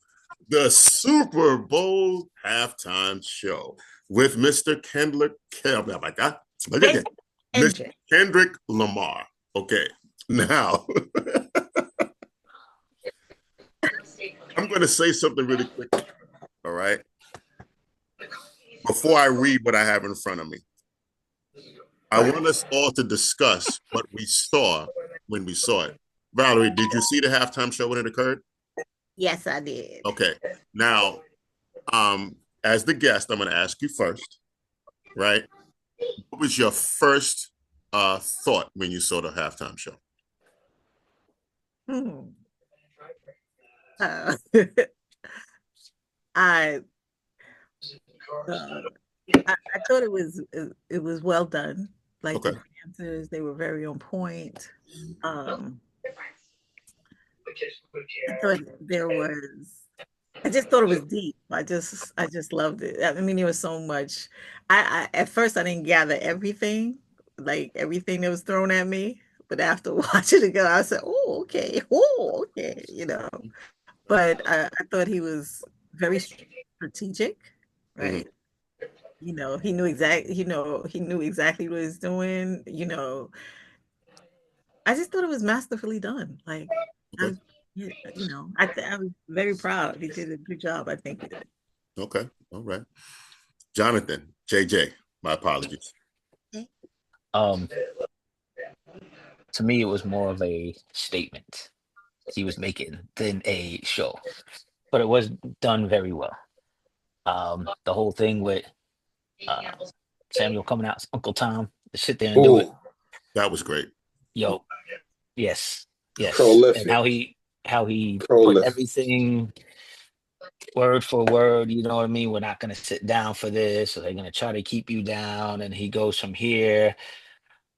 the Super Bowl halftime show with Mr. Kendrick. Mr. Kendrick Lamar. Okay. Now, I'm going to say something really quick. All right. Before I read what I have in front of me, I want us all to discuss what we saw when we saw it. Valerie, did you see the halftime show when it occurred? Yes, I did. Okay. Now, as the guest, I'm going to ask you first, right? What was your first thought when you saw the halftime show? I thought it was well done. Like Okay. the answers, they were very on point. I just thought it was deep. I just loved it. I mean, there was so much. I at first I didn't gather everything, like everything that was thrown at me. But after watching it go, I said, "Oh, okay, But I thought he was very strategic, right? He knew exactly what he was doing. I just thought it was masterfully done. Like, Okay. I was very proud. He did a good job. I think he did. Okay. All right. Jonathan, JJ, my apologies. To me, it was more of a statement he was making than a show, but it was done very well. The whole thing with Samuel coming out, Uncle Tom, to sit there and do it. That was great. Yo, yes, Prolific. and how he put Prolific. everything word for word. You know what I mean? We're not going to sit down for this, so they're going to try to keep you down. And he goes from here.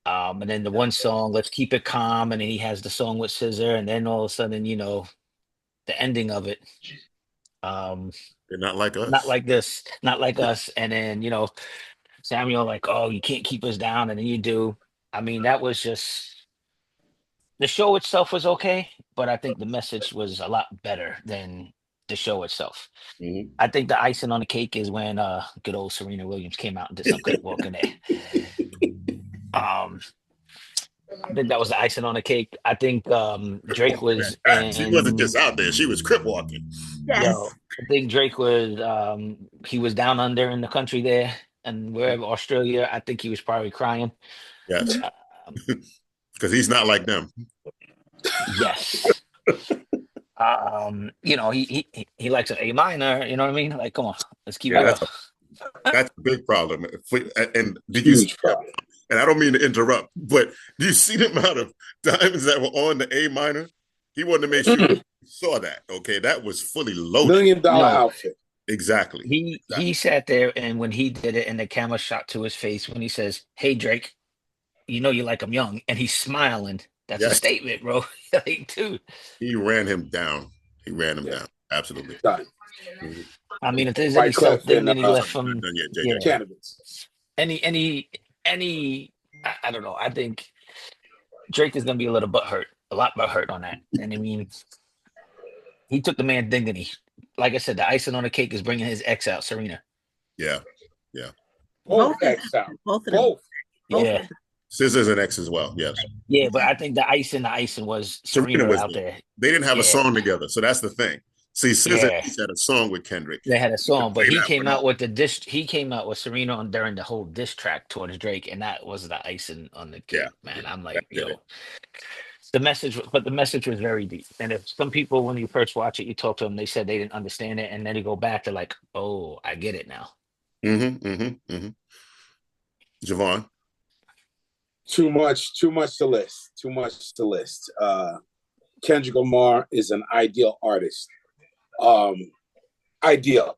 And then the one song, Let's Keep It Calm, and then he has the song with Scissor, and then all of a sudden, the ending of it. They're not like us. Not like this, not like us. And then, Samuel, like, oh, you can't keep us down, and then you do. I mean, that was just the show itself was okay, but I think the message was a lot better than the show itself. Mm-hmm. I think the icing on the cake is when good old Serena Williams came out and did some crip walk in there. I think that was the icing on the cake. I think Drake was She wasn't just out there; she was crip walking. Yes. I think Drake was he was down under in the country there, and wherever Australia. I think he was probably crying. Yes, because he's not like them. Yes. He likes an A minor. You know what I mean? Like, come on, let's keep it real. That's a big problem. And did you? And I don't mean to interrupt, but do you see the amount of diamonds that were on the A minor? He wanted to make sure you saw that. Okay, that was fully loaded. $1 million outfit. Exactly. He sat there, and when he did it, and the camera shot to his face when he says, "Hey Drake, you know you like him young," and he's smiling. That's a statement, bro. Like, dude. He ran him down. Absolutely. I mean, if there's any thing that he left from any, I don't know. I think Drake is gonna be a lot butthurt on that. And I mean, he took the man dignity. Like I said, the icing on the cake is bringing his ex out, Serena. Yeah. Both ex out. Both. Yeah. Scissors and X as well. Yes. Yeah, but I think the icing was Serena was out there. They didn't have a song together, so that's the thing. See, Scissors had a song with Kendrick. They had a song, but he came out with the diss. He came out with Serena during the whole diss track towards Drake, and that was the icing on the cake, man. I'm like, yo. the message was very deep. And if some people, when you first watch it, you talk to them, they said they didn't understand it, and then they go back to like, oh, I get it now. Javon. Too much to list. Kendrick Lamar is an ideal artist. Ideal.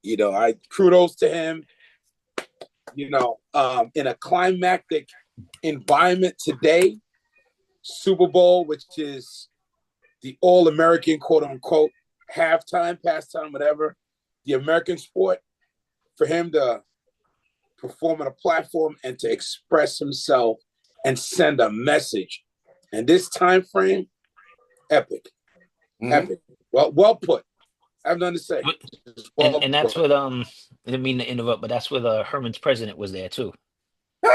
I kudos to him. In a climactic environment today, Super Bowl, which is the all-American, quote unquote, halftime, pastime, whatever, the American sport, for him to perform on a platform and to express himself and send a message. And this time frame, epic. Epic. Well put. I have nothing to say. And that's what I didn't mean to interrupt, but that's where Herman's president was there too. So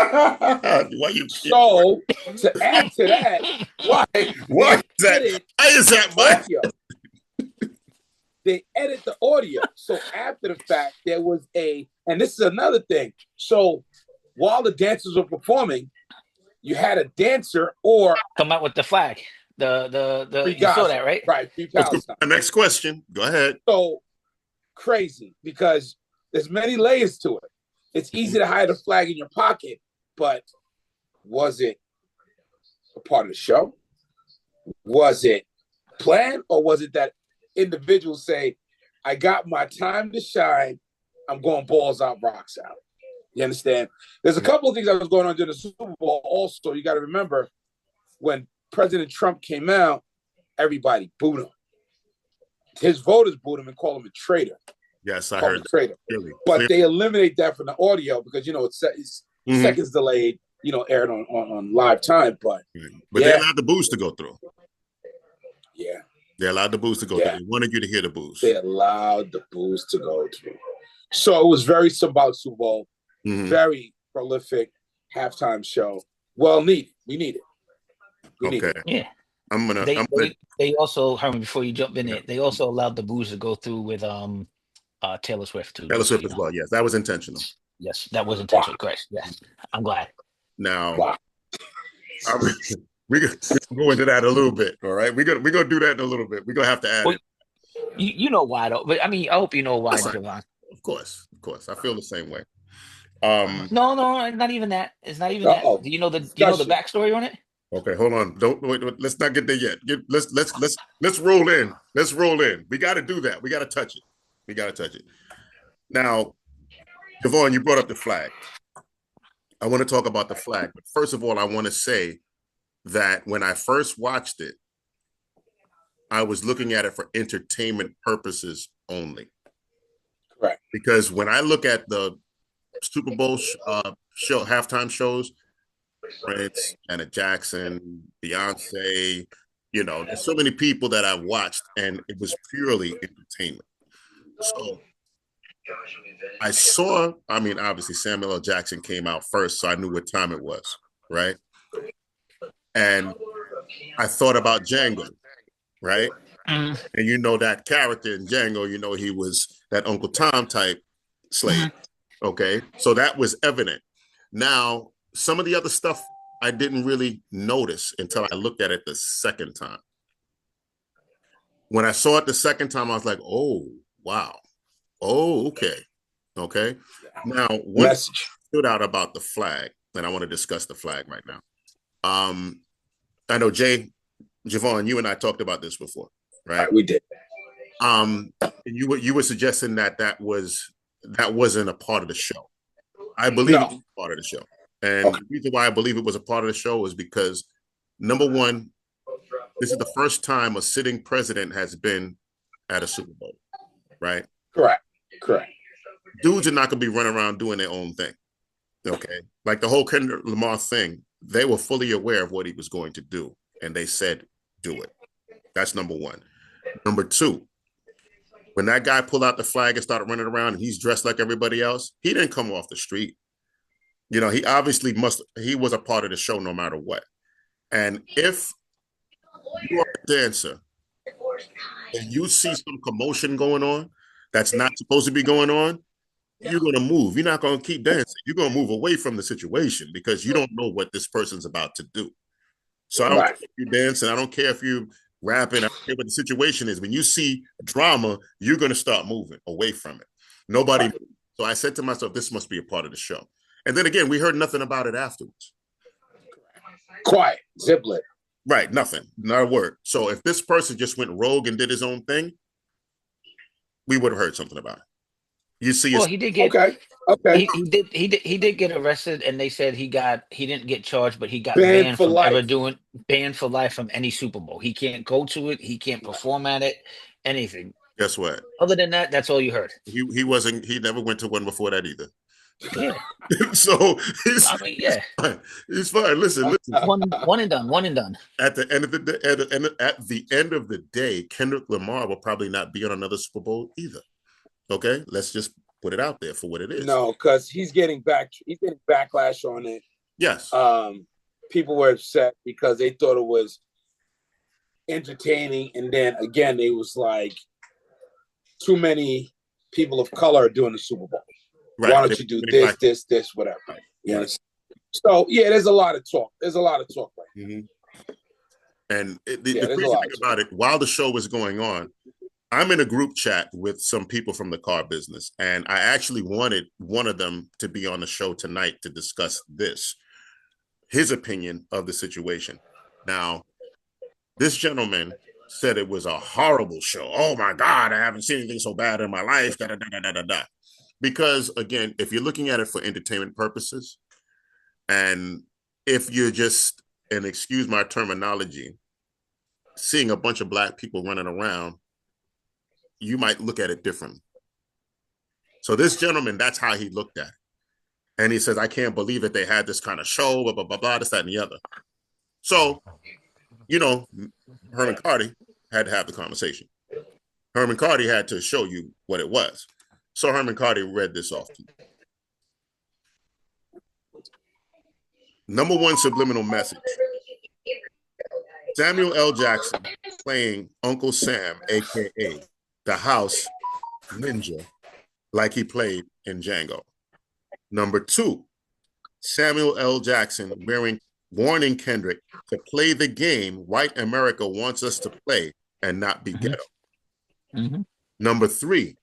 to add to that, why is that audio? They edit the audio. So after the fact, there was and this is another thing. So while the dancers were performing, you had a dancer or come out with the flag. You saw that, right? Right. Next question. Go ahead. So crazy because there's many layers to it. It's easy to hide a flag in your pocket, but was it a part of the show? Was it planned, or was it that individuals say, I got my time to shine, I'm going balls out, rocks out? You understand? There's a couple of things that was going on during the Super Bowl. Also, you got to remember when President Trump came out, everybody booed him. His voters booed him and called him a traitor. Yes, I heard. Traitor. But they eliminate that from the audio because it's seconds delayed, aired on live time. But they allowed the booze to go through. Yeah. They allowed the booze to go through. They wanted you to hear the booze. They allowed the booze to go through. So it was very symbolic Super Bowl, very prolific halftime show. Well needed. We need it. Yeah. They also, Herman, before you jump in there, they also allowed the booze to go through with Taylor Swift too. Taylor Swift as well. Yes, that was intentional. Yes, that was intentional. Correct. Yes, I'm glad. Now, we're gonna go into that a little bit. All right, we're gonna do that in a little bit. We're gonna have to add it. You know why though? But I mean, I hope you know why, Javon. Of course. I feel the same way. No, not even that. It's not even that. Do you know the backstory on it? Okay, hold on. Don't wait. Let's not get there yet. Let's roll in. Let's roll in. We got to do that. We got to touch it. Now, Javon, you brought up the flag. I want to talk about the flag, but first of all, I want to say that when I first watched it, I was looking at it for entertainment purposes only. Correct. Because when I look at the Super Bowl show halftime shows, Prince, Janet Jackson, Beyonce, there's so many people that I've watched, and it was purely entertainment. So obviously Samuel L. Jackson came out first, so I knew what time it was, right? And I thought about Django, right? And that character in Django, he was that Uncle Tom type slave. Okay, so that was evident. Now, some of the other stuff I didn't really notice until I looked at it the second time. When I saw it the second time, I was like, oh, wow. Oh, okay. Now, what stood out about the flag, and I want to discuss the flag right now. I know, Javon, you and I talked about this before, right? We did. You were suggesting that wasn't a part of the show. I believe it was a part of the show. And the reason why I believe it was a part of the show is because, number one, this is the first time a sitting president has been at a Super Bowl, right? Correct. Dudes are not going to be running around doing their own thing, okay? Like the whole Kendrick Lamar thing, they were fully aware of what he was going to do, and they said, do it. That's number one. Number two, when that guy pulled out the flag and started running around and he's dressed like everybody else, he didn't come off the street. He obviously he was a part of the show no matter what. And if you are a dancer and you see some commotion going on that's not supposed to be going on, you're going to move. You're not going to keep dancing. You're going to move away from the situation because you don't know what this person's about to do. So I don't care if you dancing, I don't care if you rapping, I don't care what the situation is. When you see drama, you're going to start moving away from it. Nobody. Right. So I said to myself, this must be a part of the show. And then again, we heard nothing about it afterwards. Quiet, ziplet. Right, nothing, not a word. So if this person just went rogue and did his own thing, we would have heard something about it. You see, well, he did get okay. He did get arrested, and they said he didn't get charged, but he got banned banned for from life. banned for life from any Super Bowl. He can't go to it. He can't perform at it. Anything. Guess what? Other than that, that's all you heard. He never went to one before that either. Yeah. So yeah, he's fine. Listen. One and done. At the end of the day, Kendrick Lamar will probably not be on another Super Bowl either. Okay, let's just put it out there for what it is. No, because he's getting backlash on it. Yes. People were upset because they thought it was entertaining, and then again, it was like too many people of color are doing the Super Bowl. Right. Why don't you do this, whatever? Right. You understand? So yeah, there's a lot of talk. Right now. Mm-hmm. And the crazy thing about it, while the show was going on, I'm in a group chat with some people from the car business, and I actually wanted one of them to be on the show tonight to discuss his opinion of the situation. Now, this gentleman said it was a horrible show. Oh my God, I haven't seen anything so bad in my life. Da, da, da, da, da, da. Because again, if you're looking at it for entertainment purposes, and if you're just, and excuse my terminology, seeing a bunch of black people running around, you might look at it differently. So this gentleman, that's how he looked at it. And he says, I can't believe that they had this kind of show, blah, blah, blah, blah, this, that, and the other. So, Herman Cardi had to have the conversation. Herman Cardi had to show you what it was. So Herman Cardi read this off to you. Number one subliminal message. Samuel L. Jackson playing Uncle Sam, a.k.a. the house ninja, like he played in Django. Number two, Samuel L. Jackson warning Kendrick to play the game white America wants us to play and not be ghetto. Mm-hmm. Number three,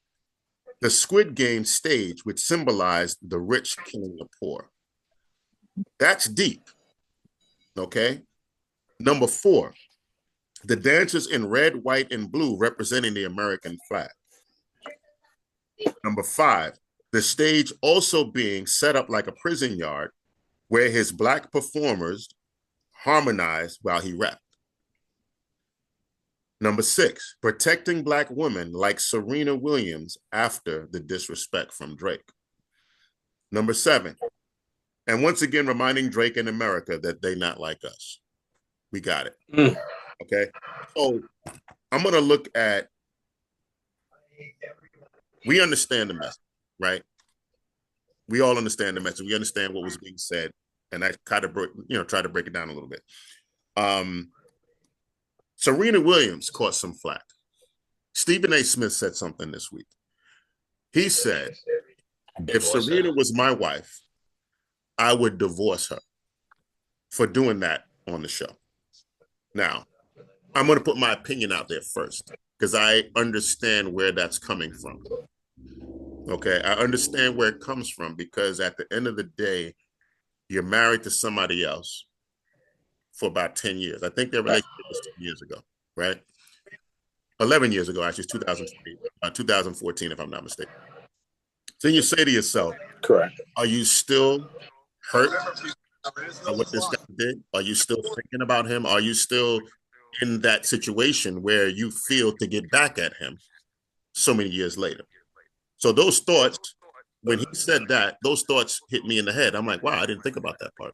the Squid Game stage, which symbolized the rich killing the poor. That's deep. Okay. Number four, the dancers in red, white, and blue representing the American flag. Number five, the stage also being set up like a prison yard where his black performers harmonized while he rapped. Number six, protecting black women like Serena Williams after the disrespect from Drake. Number seven, and once again reminding Drake and America that they not like us. We got it. Okay. So I'm going to look at, we understand the message, right? We all understand the message. We understand what was being said. And I try to break it down a little bit. Serena Williams caught some flack. Stephen A. Smith said something this week. He said, if Serena was my wife, I would divorce her for doing that on the show. Now, I'm going to put my opinion out there first because I understand where that's coming from. Okay, I understand where it comes from because at the end of the day, you're married to somebody else for about 10 years. I think their relationship was 10 years ago, right? 11 years ago, actually, 2014, if I'm not mistaken. So you say to yourself, correct. Are you still hurt by what this guy did? Are you still thinking about him? Are you still in that situation where you feel to get back at him so many years later? So those thoughts, when he said that, those thoughts hit me in the head. I'm like, wow, I didn't think about that part,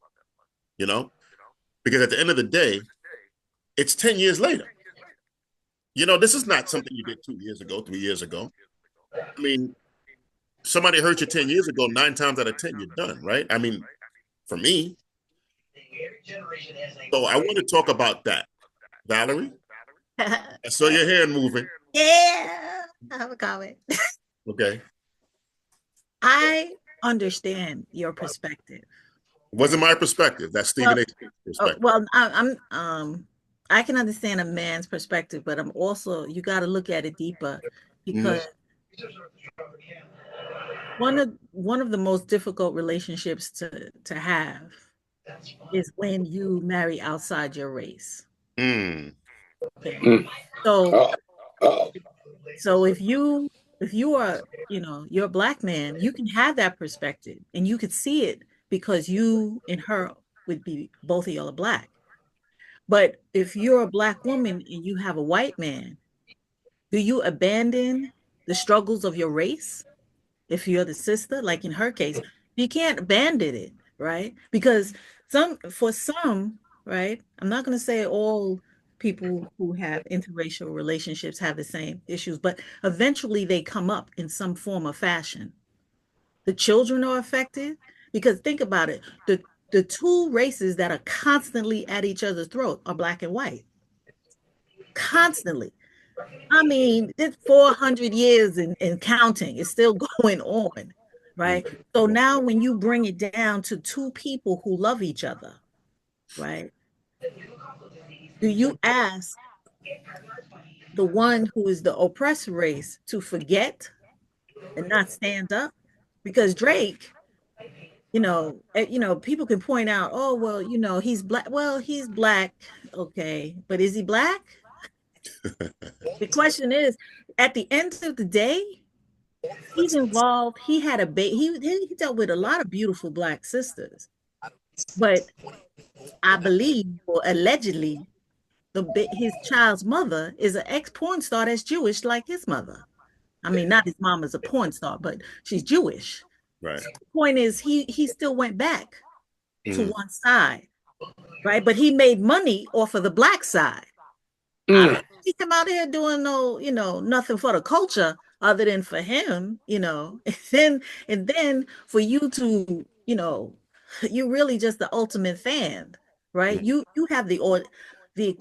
Because at the end of the day, it's 10 years later. This is not something you did 2 years ago, 3 years ago. I mean, somebody hurt you 10 years ago, 9 times out of 10, you're done, right? I mean, for me. So I want to talk about that. Valerie? I saw your hand moving. Yeah, I have a comment. Okay. I understand your perspective. Wasn't my perspective. That's Stephen A's perspective. Well, I can understand a man's perspective, but I'm also, you got to look at it deeper, because one of the most difficult relationships to have is when you marry outside your race. Mm. Okay. Mm. So Uh-oh. so if you are, you're a black man, you can have that perspective and you could see it because you and her would be, both of y'all are black. But if you're a black woman and you have a white man, do you abandon the struggles of your race? If you're the sister, like in her case, you can't abandon it, right? Because for some, right? I'm not going to say all people who have interracial relationships have the same issues, but eventually they come up in some form or fashion. The children are affected because think about it. The two races that are constantly at each other's throat are black and white. Constantly. I mean, it's 400 years and counting. It's still going on, right? So now when you bring it down to two people who love each other, right? Do you ask the one who is the oppressed race to forget and not stand up? Because Drake, people can point out, oh, well, he's black. Well, he's black, okay, but is he black? The question is, at the end of the day, he's involved. He had a baby. He dealt with a lot of beautiful black sisters, but I believe, or allegedly, his child's mother is an ex porn star that's Jewish, like his mother. I mean, not his mama's a porn star, but she's Jewish. Right. So the point is, he still went back to one side, right? But he made money off of the black side. I don't think he come out here doing nothing for the culture other than for him, and then for you to, you really just the ultimate fan, right? You have the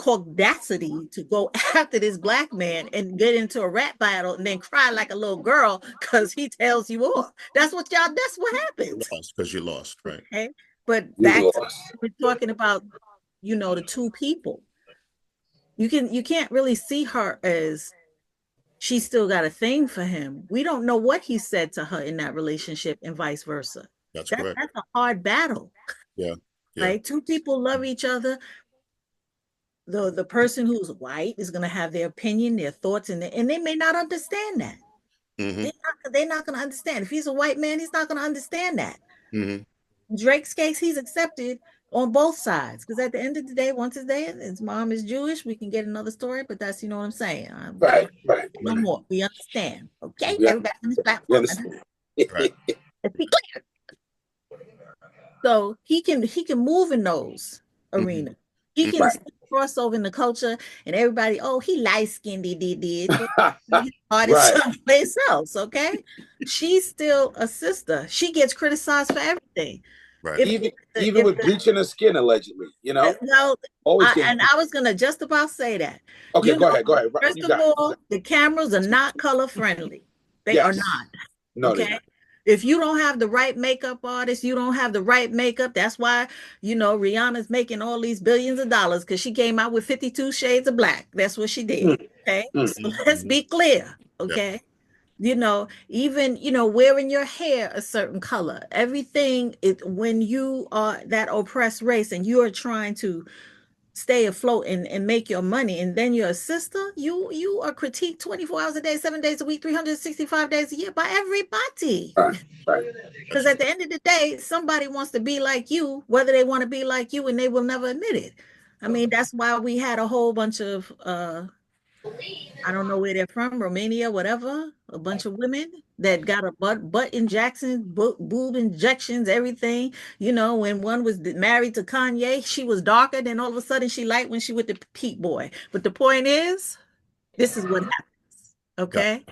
audacity to go after this black man and get into a rap battle and then cry like a little girl because he tells you off. That's what happened. Because you lost, right? Okay. But back to, we're talking about, the two people. You can't really see her as she's still got a thing for him. We don't know what he said to her in that relationship and vice versa. That's correct. That's a hard battle. Yeah. Like two people love each other. The person who's white is going to have their opinion, their thoughts, and they may not understand that. They're not going to understand. If he's a white man, he's not going to understand that. Drake's case, he's accepted on both sides, because at the end of the day, once his mom is Jewish, we can get another story, but that's, you know what I'm saying? Right. No more. We understand. Okay? Yeah. Everybody on this platform. Right. Let's be clear. So he can move in those arenas. He can cross over in the culture, and everybody, oh, he light-skinned, he did. Someplace else, okay? She's still a sister. She gets criticized for everything. Right. Even with bleaching her skin, allegedly, Well, I was gonna just about say that. Okay, go ahead. First of all, the cameras are not color friendly. They are not. No, okay. If you don't have the right makeup artist, you don't have the right makeup. That's why, Rihanna's making all these billions of dollars, because she came out with 52 shades of black. That's what she did. Okay. So let's be clear. Okay. Even, wearing your hair a certain color, everything, when you are that oppressed race and you are trying to stay afloat and make your money, and then you're a sister, you are critiqued 24 hours a day, 7 days a week, 365 days a year by everybody. Because at the end of the day, somebody wants to be like you, whether they want to be like you, and they will never admit it. I mean, that's why we had a whole bunch of I don't know where they're from, Romania, whatever, a bunch of women that got a butt injections, boob injections, everything. When one was married to Kanye, she was darker, then all of a sudden she light when she with the Pete boy. But the point is, this is what happens, okay?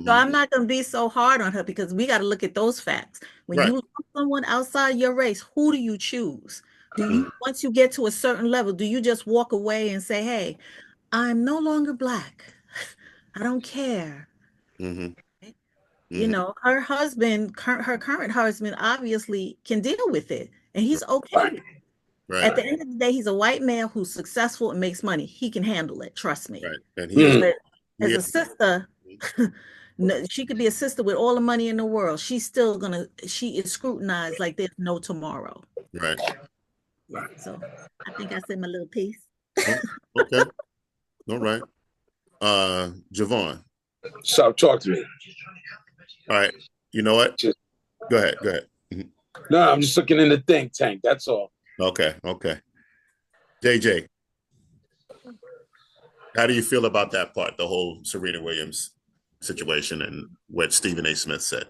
So I'm not going to be so hard on her, because we got to look at those facts. When you love someone outside your race, who do you choose? Do you, once you get to a certain level, do you just walk away and say, hey, I'm no longer black. I don't care. Her husband, her current husband, obviously can deal with it. and he's okay. Right. Right. At the end of the day, he's a white man who's successful and makes money. He can handle it. Trust me. Right. And he is, But as he a is, sister, no, she could be a sister with all the money in the world. She is scrutinized like there's no tomorrow. right. So I think I said my little piece. Okay. All right. Javon. So talk to me. All right. You know what? Go ahead. Go ahead. No, I'm just looking in the think tank. That's all. Okay. Okay. JJ, how do you feel about that part, the whole Serena Williams situation and what Stephen A. Smith said?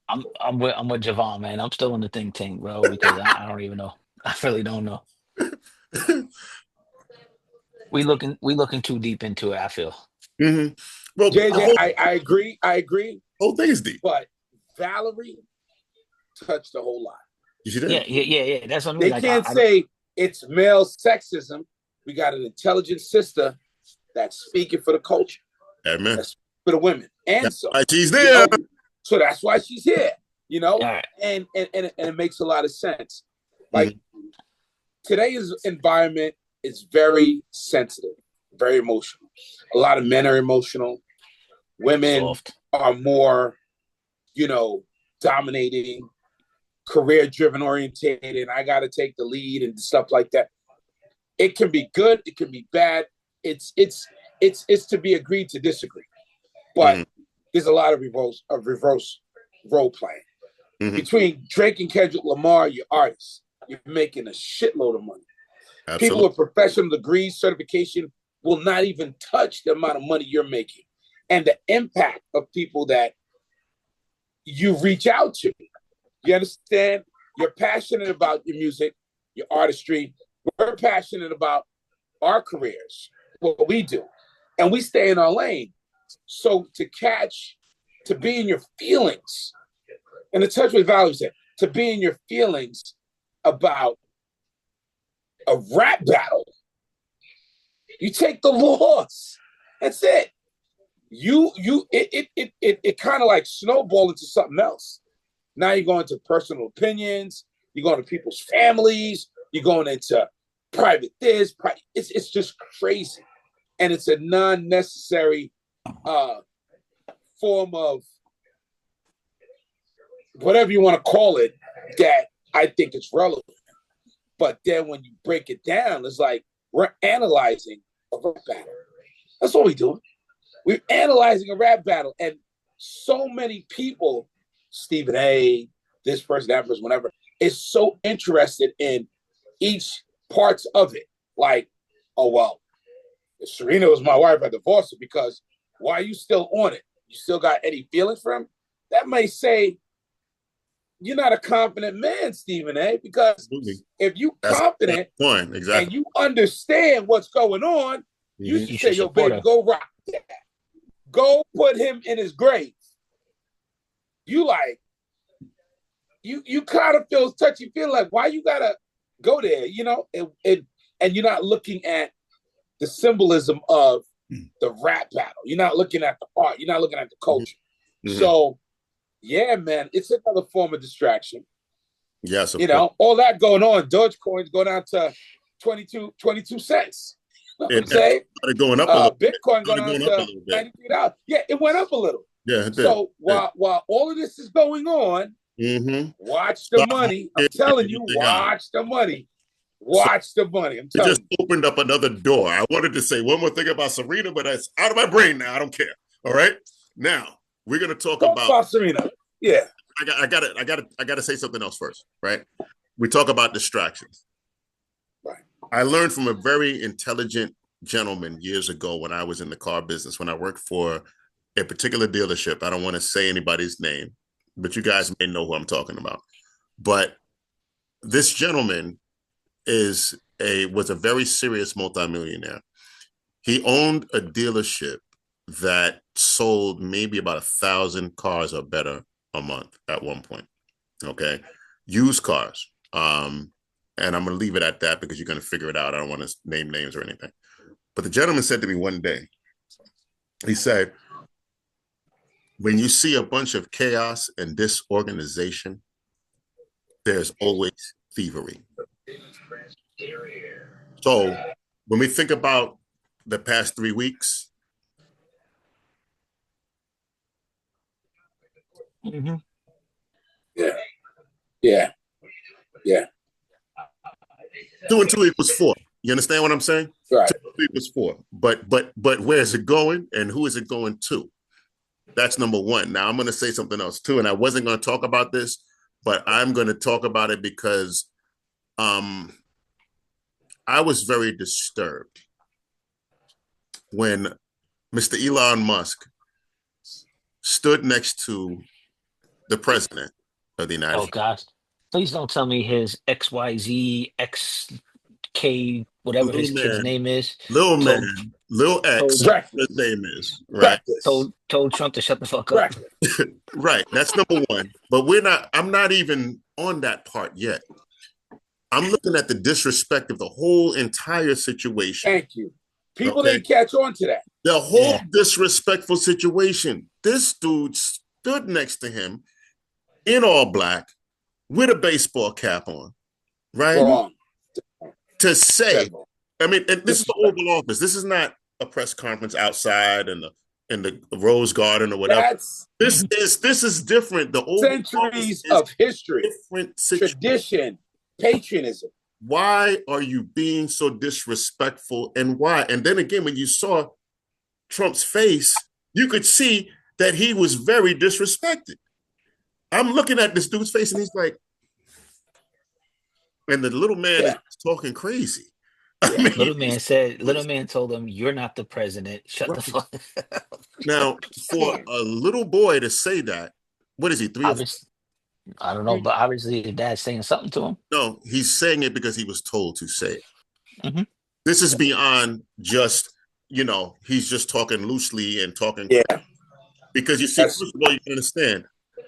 I'm with Javon, man. I'm still in the think tank, bro, because I don't even know. I really don't know. We looking too deep into it, I feel. Mm-hmm. Well, JJ, I agree. Whole thing is deep. But Valerie touched a whole lot. You see that? Yeah. That's what I mean. They Like, can't say it's male sexism. We got an intelligent sister that's speaking for the culture. Amen. That's for the women. And so she's there. So that's why she's here, right. and it makes a lot of sense. Like today's environment is very sensitive, very emotional. A lot of men are emotional. Women are more, dominating, career-driven orientated. I got to take the lead and stuff like that. It can be good. It can be bad. It's to be agreed to disagree. But there's a lot of reverse role playing. Between Drake and Kendrick Lamar, you're artists. You're making a shitload of money. Absolutely. People with professional degrees, certification will not even touch the amount of money you're making. And the impact of people that you reach out to. You understand? You're passionate about your music, your artistry. We're passionate about our careers, what we do. And we stay in our lane. So to be in your feelings, and to touch what Valerie said, to be in your feelings about a rap battle, you take the loss. That's it. It kind of like snowball into something else. Now you're going to personal opinions. You're going to people's families. You're going into private this. It's just crazy, and it's a non-necessary form of whatever you want to call it that I think is relevant. But then when you break it down, it's like we're analyzing a rap battle. That's what we're doing. We're analyzing a rap battle, and so many people, Stephen A., this person, that person, whatever, is so interested in each parts of it. Like, oh, well, if Serena was my wife, I divorced her because why are you still on it? You still got any feelings for him? That may say you're not a confident man, Stephen A., because if you're confident and you understand what's going on, you should say, yo, baby, go rock that. Go put him in his grave. You kind of feel touchy, feel like, why you gotta go there, and you're not looking at the symbolism of the rap battle. You're not looking at the art. You're not looking at the culture. So, yeah, man, it's another form of distraction. Yes, all that going on. Dogecoin's going down to 22 cents. You know what I'm saying? Started going up a little. Bitcoin going down to $93. Yeah, it went up a little. Yeah. So while all of this is going on, watch the money. I'm telling you, watch the money. Watch the money. I'm telling you. It just opened up another door. I wanted to say one more thing about Serena, but it's out of my brain now. I don't care. All right. Now we're gonna talk about Serena. Yeah. I gotta say something else first, right? We talk about distractions. Right. I learned from a very intelligent gentleman years ago when I was in the car business, when I worked for a particular dealership. I don't want to say anybody's name, but you guys may know who I'm talking about. But this gentleman was a very serious multimillionaire. He owned a dealership that sold maybe about 1,000 cars or better a month at one point. Okay. Used cars. And I'm going to leave it at that because you're going to figure it out. I don't want to name names or anything. But the gentleman said to me one day, he said, when you see a bunch of chaos and disorganization, there's always thievery. So when we think about the past 3 weeks, Mm-hmm. Yeah. 2 and 2 equals 4. You understand what I'm saying? Right. 2 and 2 equals 4. But where is it going and who is it going to? That's number one. Now I'm going to say something else too, and I wasn't going to talk about this, but I'm going to talk about it because I was very disturbed when Mr. Elon Musk stood next to the president of the United Oh States. gosh. Please don't tell me his XYZ XK whatever his kid's name is. Little told, man, Lil X, told, his name is, right? told Trump to shut the fuck up. Right. That's number one. But I'm not even on that part yet. I'm looking at the disrespect of the whole entire situation. Thank you. People didn't catch on to that. The whole disrespectful situation. This dude stood next to him in all black with a baseball cap on, right? Wrong. To say, I mean, and this is the Oval Office. This is not a press conference outside in the Rose Garden or whatever. This is different. The Oval centuries of history, different tradition, patriotism. Why are you being so disrespectful, and why? And then again, when you saw Trump's face, you could see that he was very disrespected. I'm looking at this dude's face, and he's like, and the little man is talking crazy. I mean, little man told him, "You're not the president. Shut the fuck up." Now, for a little boy to say that, what is he, 3 or 4? I don't know, but obviously his dad's saying something to him. No, he's saying it because he was told to say it. Mm-hmm. This is beyond just, he's just talking loosely and talking. Yeah. Because you see, first of all, you can understand,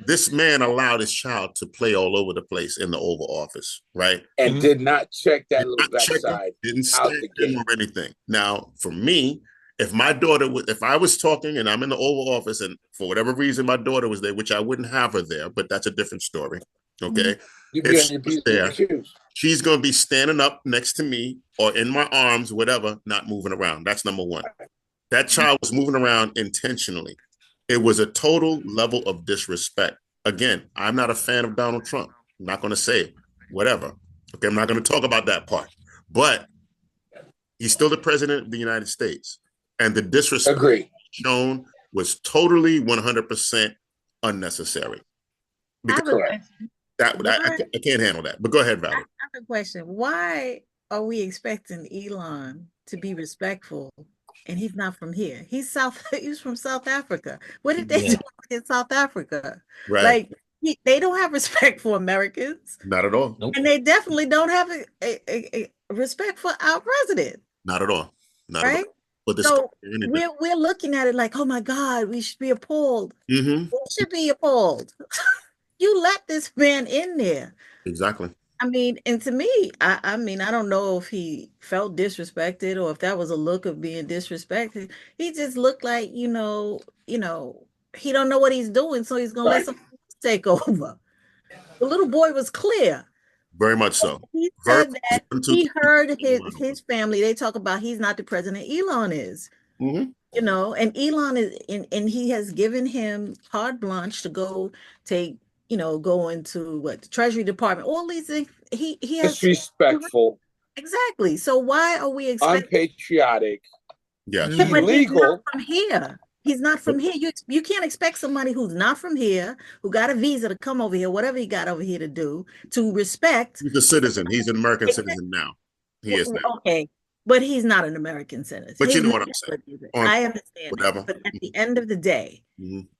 this man allowed his child to play all over the place in the Oval Office, right? And did not check that little backside. Didn't stand him or anything. Now, for me, if I was talking and I'm in the Oval Office and for whatever reason my daughter was there, which I wouldn't have her there, but that's a different story. Okay. If she was there, she's going to be standing up next to me or in my arms, whatever, not moving around. That's number one. That child was moving around intentionally. It was a total level of disrespect. Again, I'm not a fan of Donald Trump. I'm not going to say it. Whatever. Okay. I'm not going to talk about that part, but he's still the president of the United States. And the disrespect shown was totally 100% unnecessary. I can't handle that. But go ahead, Valerie. I have a question. Why are we expecting Elon to be respectful and he's not from here? He's from South Africa. What did they do in South Africa? Right. Like they don't have respect for Americans. Not at all. Nope. And they definitely don't have a respect for our president. Not at all. Not right? at all. But so we're looking at it like, oh my God, we should be appalled. Mm-hmm. We should be appalled. You let this man in there. Exactly. I mean, and to me, I mean, I don't know if he felt disrespected or if that was a look of being disrespected. He just looked like, he don't know what he's doing, so he's gonna let someone else take over. The little boy was clear. Very much so. He said that he heard his family, they talk about he's not the president, Elon is. Mm-hmm. And Elon is, and he has given him carte blanche to go take, go into the Treasury Department, all these things. He has disrespectful. Exactly. So why are we expecting unpatriotic? Yes. Illegal. From here. He's not from here. You can't expect somebody who's not from here, who got a visa to come over here, whatever he got over here to do, to respect. He's a citizen. He's an American citizen now. He is now. Okay. But he's not an American citizen. But you know what I'm saying. I understand that. But at the end of the day,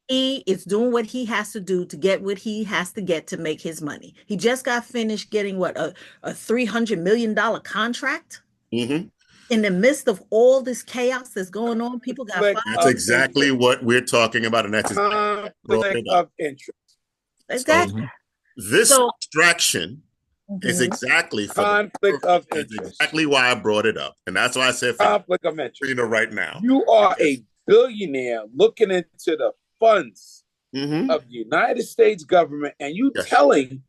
he is doing what he has to do to get what he has to get to make his money. He just got finished getting a $300 million contract. Mm-hmm. In the midst of all this chaos that's going on, people got fired. That's exactly what we're talking about, and that's conflict of interest. Exactly. So this distraction is exactly for conflict of interest. That's exactly why I brought it up, and that's why I said conflict of interest. Right now, you are a billionaire looking into the funds Mm-hmm. of the United States government, and you Yes. telling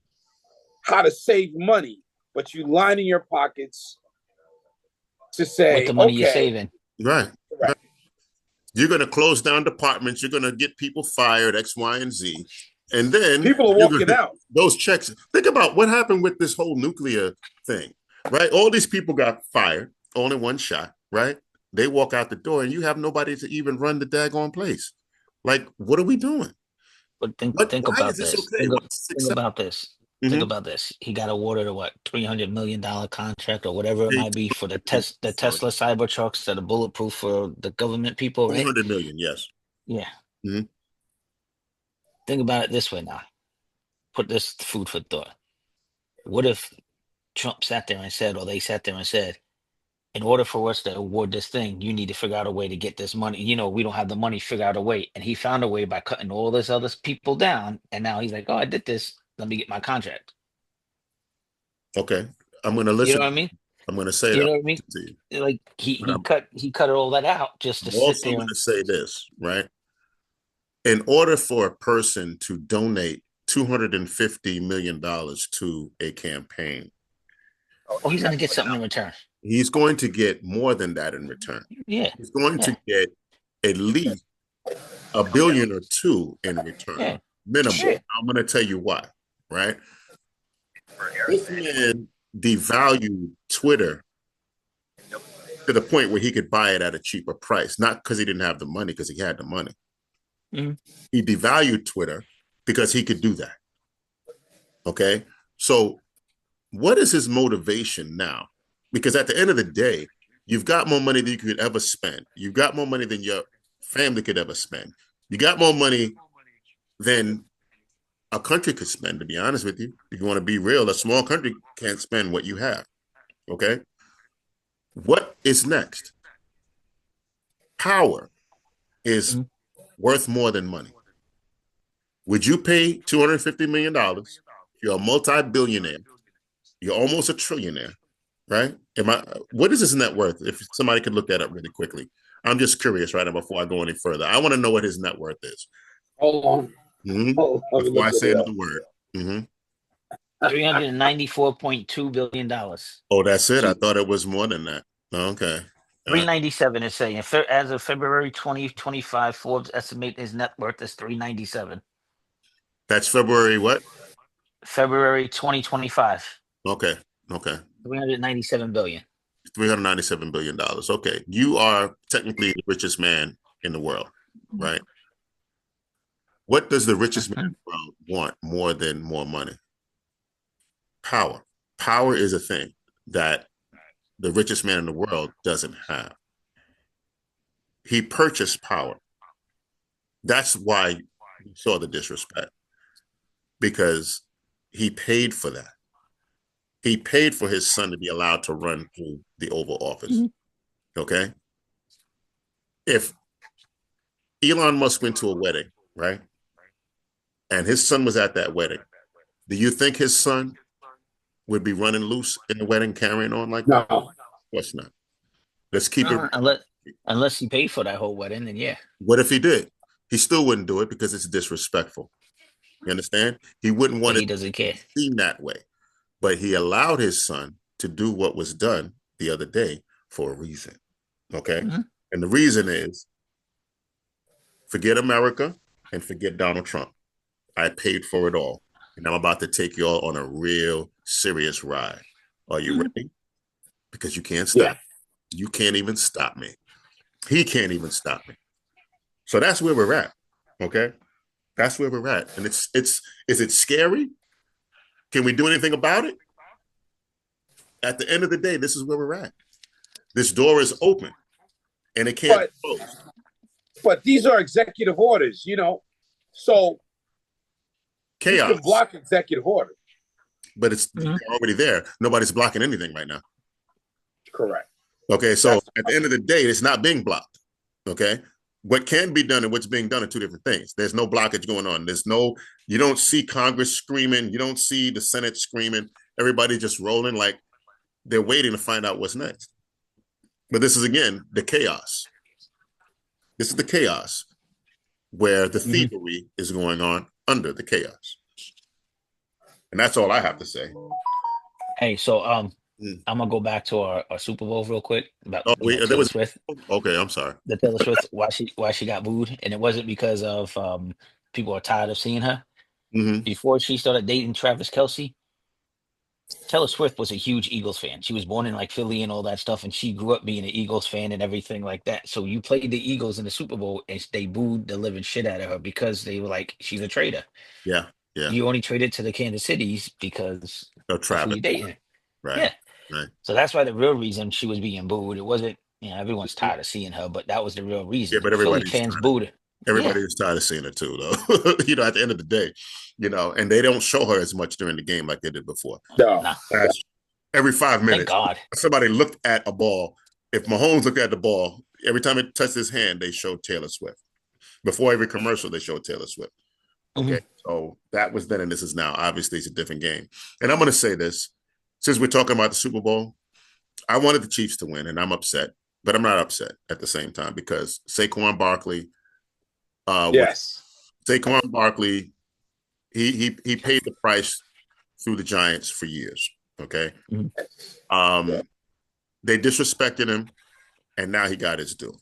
how to save money, but you lining your pockets to say, with the money you're okay, saving. Right. right. You're going to close down departments. You're going to get people fired, X, Y, and Z. And then People are walking out. Those checks. Think about what happened with this whole nuclear thing, right? All these people got fired, only one shot, right? They walk out the door and you have nobody to even run the daggone place. Like, what are we doing? But think Why about is this this. okay? Think about this. Think about this. He got awarded a what, $300 million contract or whatever it might be for the Tesla Cybertrucks that are bulletproof for the government people, right? 400 million, yes. Yeah. Mhm. Think about it this way now. Put this food for thought. What if Trump sat there and said, or they sat there and said, in order for us to award this thing, you need to figure out a way to get this money. You know, we don't have the money, figure out a way. And he found a way by cutting all this other people down. And now he's like, oh, I did this. Let me get my contract. Okay. I'm going to You listen. know what I mean? I'm going to say You that know what I mean? to you. Like he cut all that out just to I'm sit also there. going to say this, right? In order for a person to donate $250 million to a campaign, Oh, he's gonna get something in return. he's going to get more than that in return. Yeah. He's going Yeah. to get at least $1 billion or $2 billion in return. Yeah. Minimum. Sure. I'm going to tell you why, right? This man devalued Twitter to the point where he could buy it at a cheaper price, not because he didn't have the money, because he had the money. Mhm. He devalued Twitter because he could do that. Okay. So what is his motivation now? Because at the end of the day, you've got more money than you could ever spend. You've got more money than your family could ever spend. You got more money than a country could spend, to be honest with you. If you want to be real, a small country can't spend what you have. Okay. What is next? Power is worth more than money. Would you pay $250 million? You're a multi-billionaire. You're almost a trillionaire, right? What is his net worth? If somebody could look that up really quickly. I'm just curious right now before I go any further. I want to know what his net worth is. Hold on. Before I say another word. $394.2 billion. Oh, that's it. I thought it was more than that. Okay. 397 is saying as of February 2025, Forbes estimate his net worth is 397. That's February what? February 2025. Okay. 397 billion. $397 billion. Okay. You are technically the richest man in the world, right? What does the richest man in the world want more than more money? Power. Power is a thing that the richest man in the world doesn't have. He purchased power. That's why you saw the disrespect, because he paid for that. He paid for his son to be allowed to run through the Oval Office. Okay? If Elon Musk went to a wedding, right? And his son was at that wedding, do you think his son would be running loose in the wedding, carrying on like that? No. Of course not. Let's keep it. Unless he paid for that whole wedding, then yeah. What if he did? He still wouldn't do it because it's disrespectful. You understand? He wouldn't want He it doesn't care. seen that way. But he allowed his son to do what was done the other day for a reason. Okay? And the reason is, forget America and forget Donald Trump. I paid for it all. And I'm about to take you all on a real serious ride. Are you ready? Because you can't stop. Yeah. You can't even stop me. He can't even stop me. So that's where we're at. Okay? That's where we're at. And is it scary? Can we do anything about it? At the end of the day, this is where we're at. This door is open and it can't close. But these are executive orders, so chaos. You can block executive order. But it's already there. Nobody's blocking anything right now. Correct. Okay, so at the end of the day, it's not being blocked. Okay? What can be done and what's being done are two different things. There's no blockage going on. You don't see Congress screaming. You don't see the Senate screaming. Everybody just rolling like they're waiting to find out what's next. But this is, again, the chaos. This is the chaos. where the thievery is going on under the chaos. And that's all I have to say. Hey, so I'm gonna go back to our Super Bowl real quick about Taylor Swift. Okay, I'm sorry. The Taylor Swift, why she got booed, and it wasn't because of people are tired of seeing her. Before she started dating Travis Kelce, Taylor Swift was a huge Eagles fan. She was born in like Philly and all that stuff, and she grew up being an Eagles fan and everything like that. So you played the Eagles in the Super Bowl, and they booed the living shit out of her because they were like, she's a traitor. Yeah. You only traded to the Kansas Cities because of that's who you dating. Right. Yeah. Right. So that's why the real reason she was being booed. It wasn't, everyone's tired of seeing her, but that was the real reason. Yeah, but everybody fans booed her. Everybody is tired of seeing her too, though. At the end of the day, and they don't show her as much during the game like they did before. No. Every 5 minutes, Thank God. somebody looked at a ball. If Mahomes looked at the ball, every time it touched his hand, they showed Taylor Swift. Before every commercial, they showed Taylor Swift. Okay, so that was then, and this is now. Obviously, it's a different game. And I'm going to say this, since we're talking about the Super Bowl, I wanted the Chiefs to win, and I'm upset, but I'm not upset at the same time because Saquon Barkley. Saquon Barkley, he paid the price through the Giants for years. Okay, they disrespected him, and now he got his due.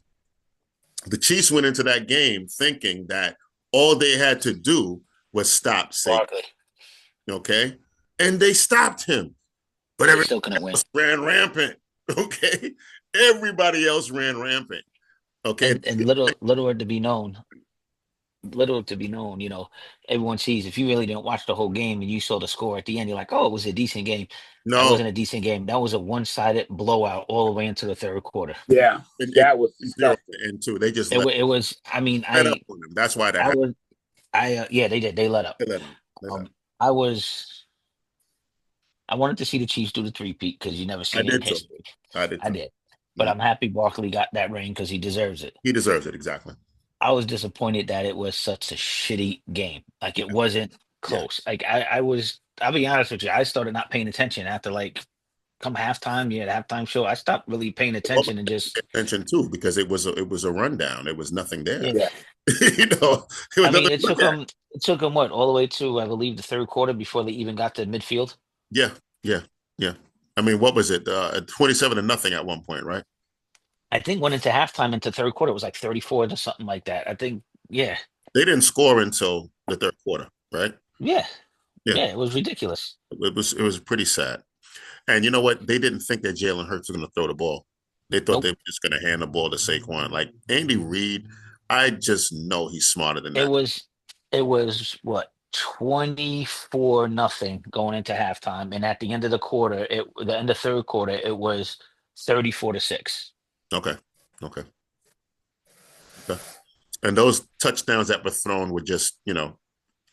The Chiefs went into that game thinking that all they had to do was stop Saquon. Okay, and they stopped him, but everybody else ran rampant. Okay, everybody else ran rampant. Okay, and little to be known, everyone sees. If you really didn't watch the whole game and you saw the score at the end, you're like, oh, it was a decent game. No, it wasn't a decent game. That was a one-sided blowout all the way into the third quarter. Yeah, that was and two. They just it was. I mean, that's why that happened. Yeah, they did. They let up. I wanted to see the Chiefs do the three-peat because you never see it in history. I did. But I'm happy Barkley got that ring because he deserves it. He deserves it, exactly. I was disappointed that it was such a shitty game. Like, it wasn't close. Like, I'll be honest with you, I started not paying attention after, like, come halftime. The halftime show, I stopped really paying attention and just attention too, because it was a rundown. There was nothing there. Yeah. It took them what, all the way to, I believe, the third quarter before they even got to midfield. Yeah. I mean, what was it? 27-0 at one point, right? I think went into halftime into third quarter. It was like 34 to something like that. I think, yeah. They didn't score until the third quarter, right? Yeah. It was ridiculous. It was pretty sad. And you know what? They didn't think that Jalen Hurts was going to throw the ball. They thought they were just going to hand the ball to Saquon. Like Andy Reid, I just know he's smarter than that. It was what, 24-0 going into halftime, and at the end of the quarter, the end of third quarter, it was 34-6. Okay. And those touchdowns that were thrown were just,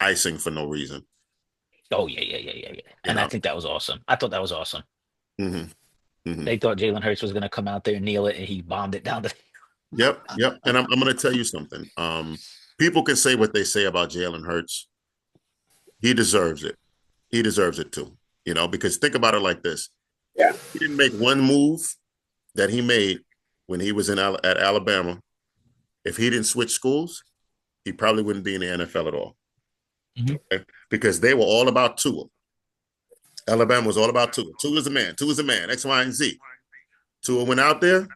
icing for no reason. Oh yeah. And I think that was awesome. I thought that was awesome. They thought Jalen Hurts was going to come out there and kneel it, and he bombed it down the. Yep. And I'm going to tell you something. People can say what they say about Jalen Hurts. He deserves it. He deserves it too. Because think about it like this. Yeah. He didn't make one move that he made when he was at Alabama. If he didn't switch schools, he probably wouldn't be in the NFL at all. Okay? Because they were all about Tua. Alabama was all about Tua. Tua is a man. X, Y, and Z. Tua went out there.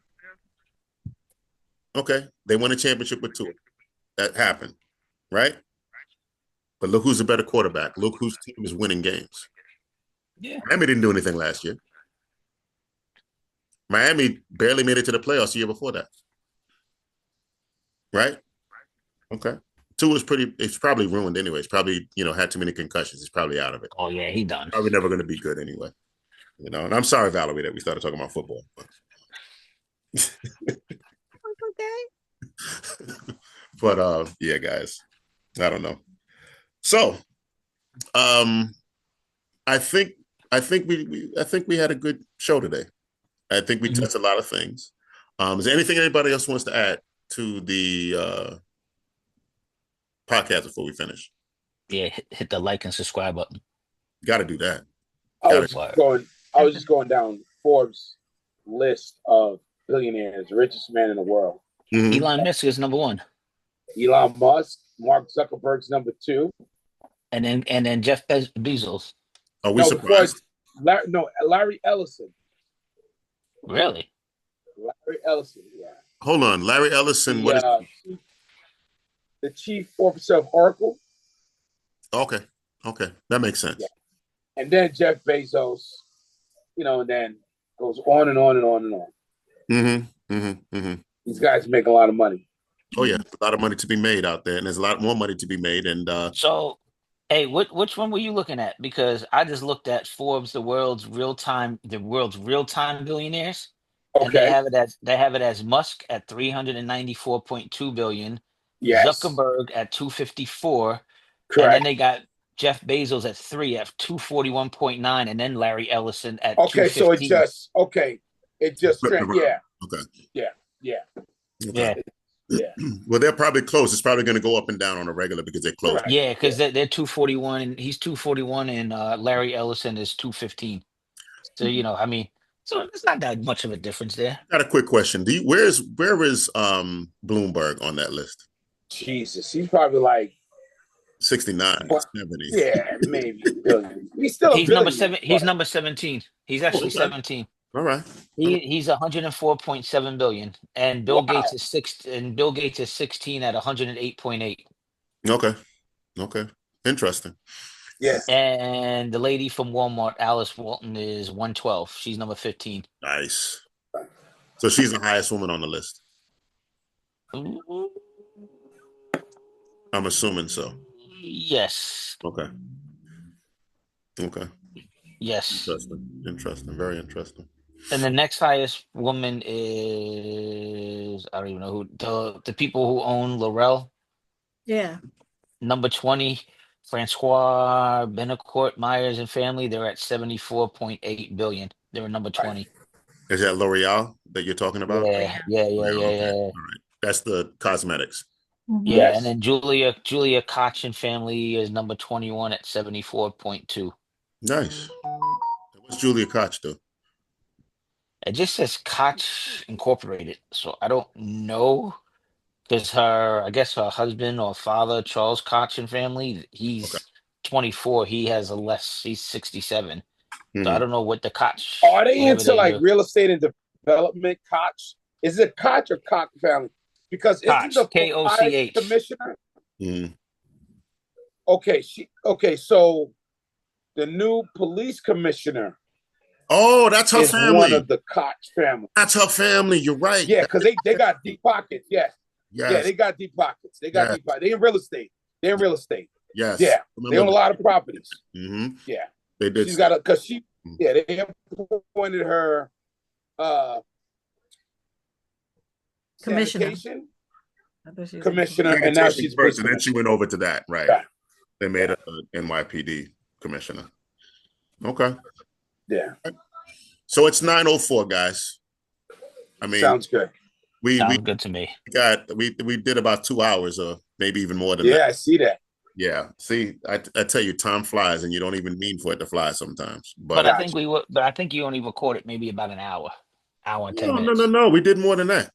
Okay. They won a championship with Tua. That happened. Right? But look who's a better quarterback. Look whose team is winning games. Yeah. Miami didn't do anything last year. Miami barely made it to the playoffs the year before that. Right? Okay. Tua's it's probably ruined anyway. He's probably, had too many concussions. He's probably out of it. Oh, yeah, he done. Probably never going to be good anyway. And I'm sorry, Valerie, that we started talking about football. It's okay. But yeah, guys, I don't know. So, I think we had a good show today. I think we touched a lot of things. Is there anything anybody else wants to add to the podcast before we finish? Yeah, hit the like and subscribe button. Got to do that. I was just going down Forbes' list of billionaires, the richest man in the world. Elon Musk is number one. Elon Musk, Mark Zuckerberg's number 2. And then Jeff Bezos. Are we surprised? Larry Ellison. Really? Larry Ellison, yeah. Hold on, Larry Ellison. What is the chief officer of Oracle? Okay, that makes sense. Yeah. And then Jeff Bezos, and then goes on and on and on and on. These guys make a lot of money. Oh yeah, a lot of money to be made out there, and there's a lot more money to be made. And so, hey, which one were you looking at? Because I just looked at Forbes, the world's real time billionaires. Okay. And they have it as Musk at 394.2 billion, yes. Zuckerberg at 254, correct. And then they got Jeff Bezos at 241.9, and then Larry Ellison at okay. 215. So it just yeah. Okay. Yeah. Well, they're probably close. It's probably going to go up and down on a regular because they're close. Right. Yeah, because they're 241, and he's 241, and Larry Ellison is 215. So so it's not that much of a difference there. Got a quick question. Where is Bloomberg on that list? Jesus, he's probably like 69, 70. Yeah, maybe. He's number 7. He's number 17. He's actually 17. All right. He's 104.7 billion, and Bill Gates is 16 at 108.8. Okay. Interesting. Yeah. And the lady from Walmart, Alice Walton, is 112. She's number 15. Nice. So she's the highest woman on the list. I'm assuming so. Yes. Okay. Yes. Interesting. Very interesting. And the next highest woman is, I don't even know who, the people who own L'Oreal. Yeah. Number 20, Francois Benecourt Myers and family. They're at 74.8 billion. They're number 20. Is that L'Oreal that you're talking about? Yeah. All right. That's the cosmetics. Yeah, yes. And then Julia Koch and family is number 21 at 74.2. Nice. What's Julia Koch do? It just says Koch Incorporated, so I don't know, because I guess her husband or father, Charles Koch and family, he's 24. He has he's 67. So I don't know what the Koch. Are they into like real estate and development? Koch? Is it Koch or Koch family? Because Koch, isn't the Koch commissioner? Okay, so the new police commissioner. Oh, that's her family. One of the Koch family. That's her family. You're right. Yeah, because they got deep pockets. Yes. Yeah, they got deep pockets. They got deep pockets. They in real estate. Yes. Yeah. They own a lot of properties. Yeah. They did. She's got because they appointed her commissioner. Commissioner, and now she's first, and then she went over to that. Right. They made her NYPD commissioner. Okay. Yeah. So it's 9:04, guys. I mean, sounds good. Sounds good to me. We did about 2 hours, or maybe even more than that. Yeah, I see that. Yeah. See, I tell you, time flies, and you don't even mean for it to fly sometimes. But I think I think you only recorded maybe about an hour and 10 minutes. No. We did more than that.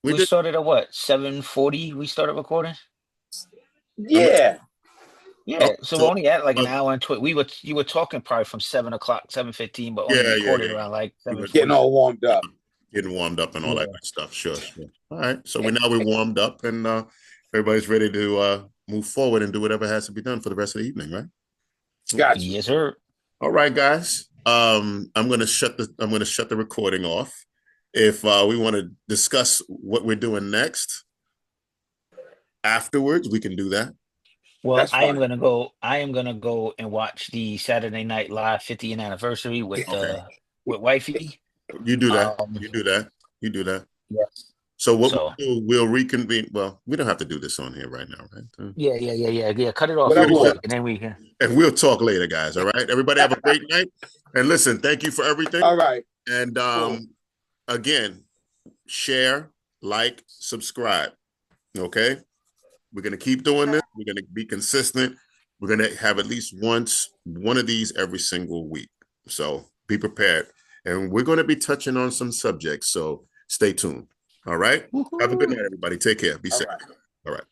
We started at what? 7:40. We started recording. Yeah. Yeah, so we only had like an hour and 20. You were talking probably from 7 o'clock, 7:15, but only recorded around like 7. Getting all warmed up. Getting warmed up and all that good stuff. Sure. All right. So we're warmed up, and everybody's ready to move forward and do whatever has to be done for the rest of the evening, right? Gotcha. Yes, sir. All right, guys. I'm gonna shut the recording off. If we want to discuss what we're doing next afterwards, we can do that. Well, I am gonna go and watch the Saturday Night Live 50th anniversary with wifey. You do that. You do that. Yes. So we'll reconvene. Well, we don't have to do this on here right now, right? Yeah. Cut it off real quick, and then we can. And we'll talk later, guys. All right. Everybody have a great night. And listen, thank you for everything. All right. And again, share, like, subscribe. Okay. We're going to keep doing this. We're going to be consistent. We're going to have at least one of these every single week. So be prepared. And we're going to be touching on some subjects. So stay tuned. All right. Have a good night, everybody. Take care. Be safe. Right. All right.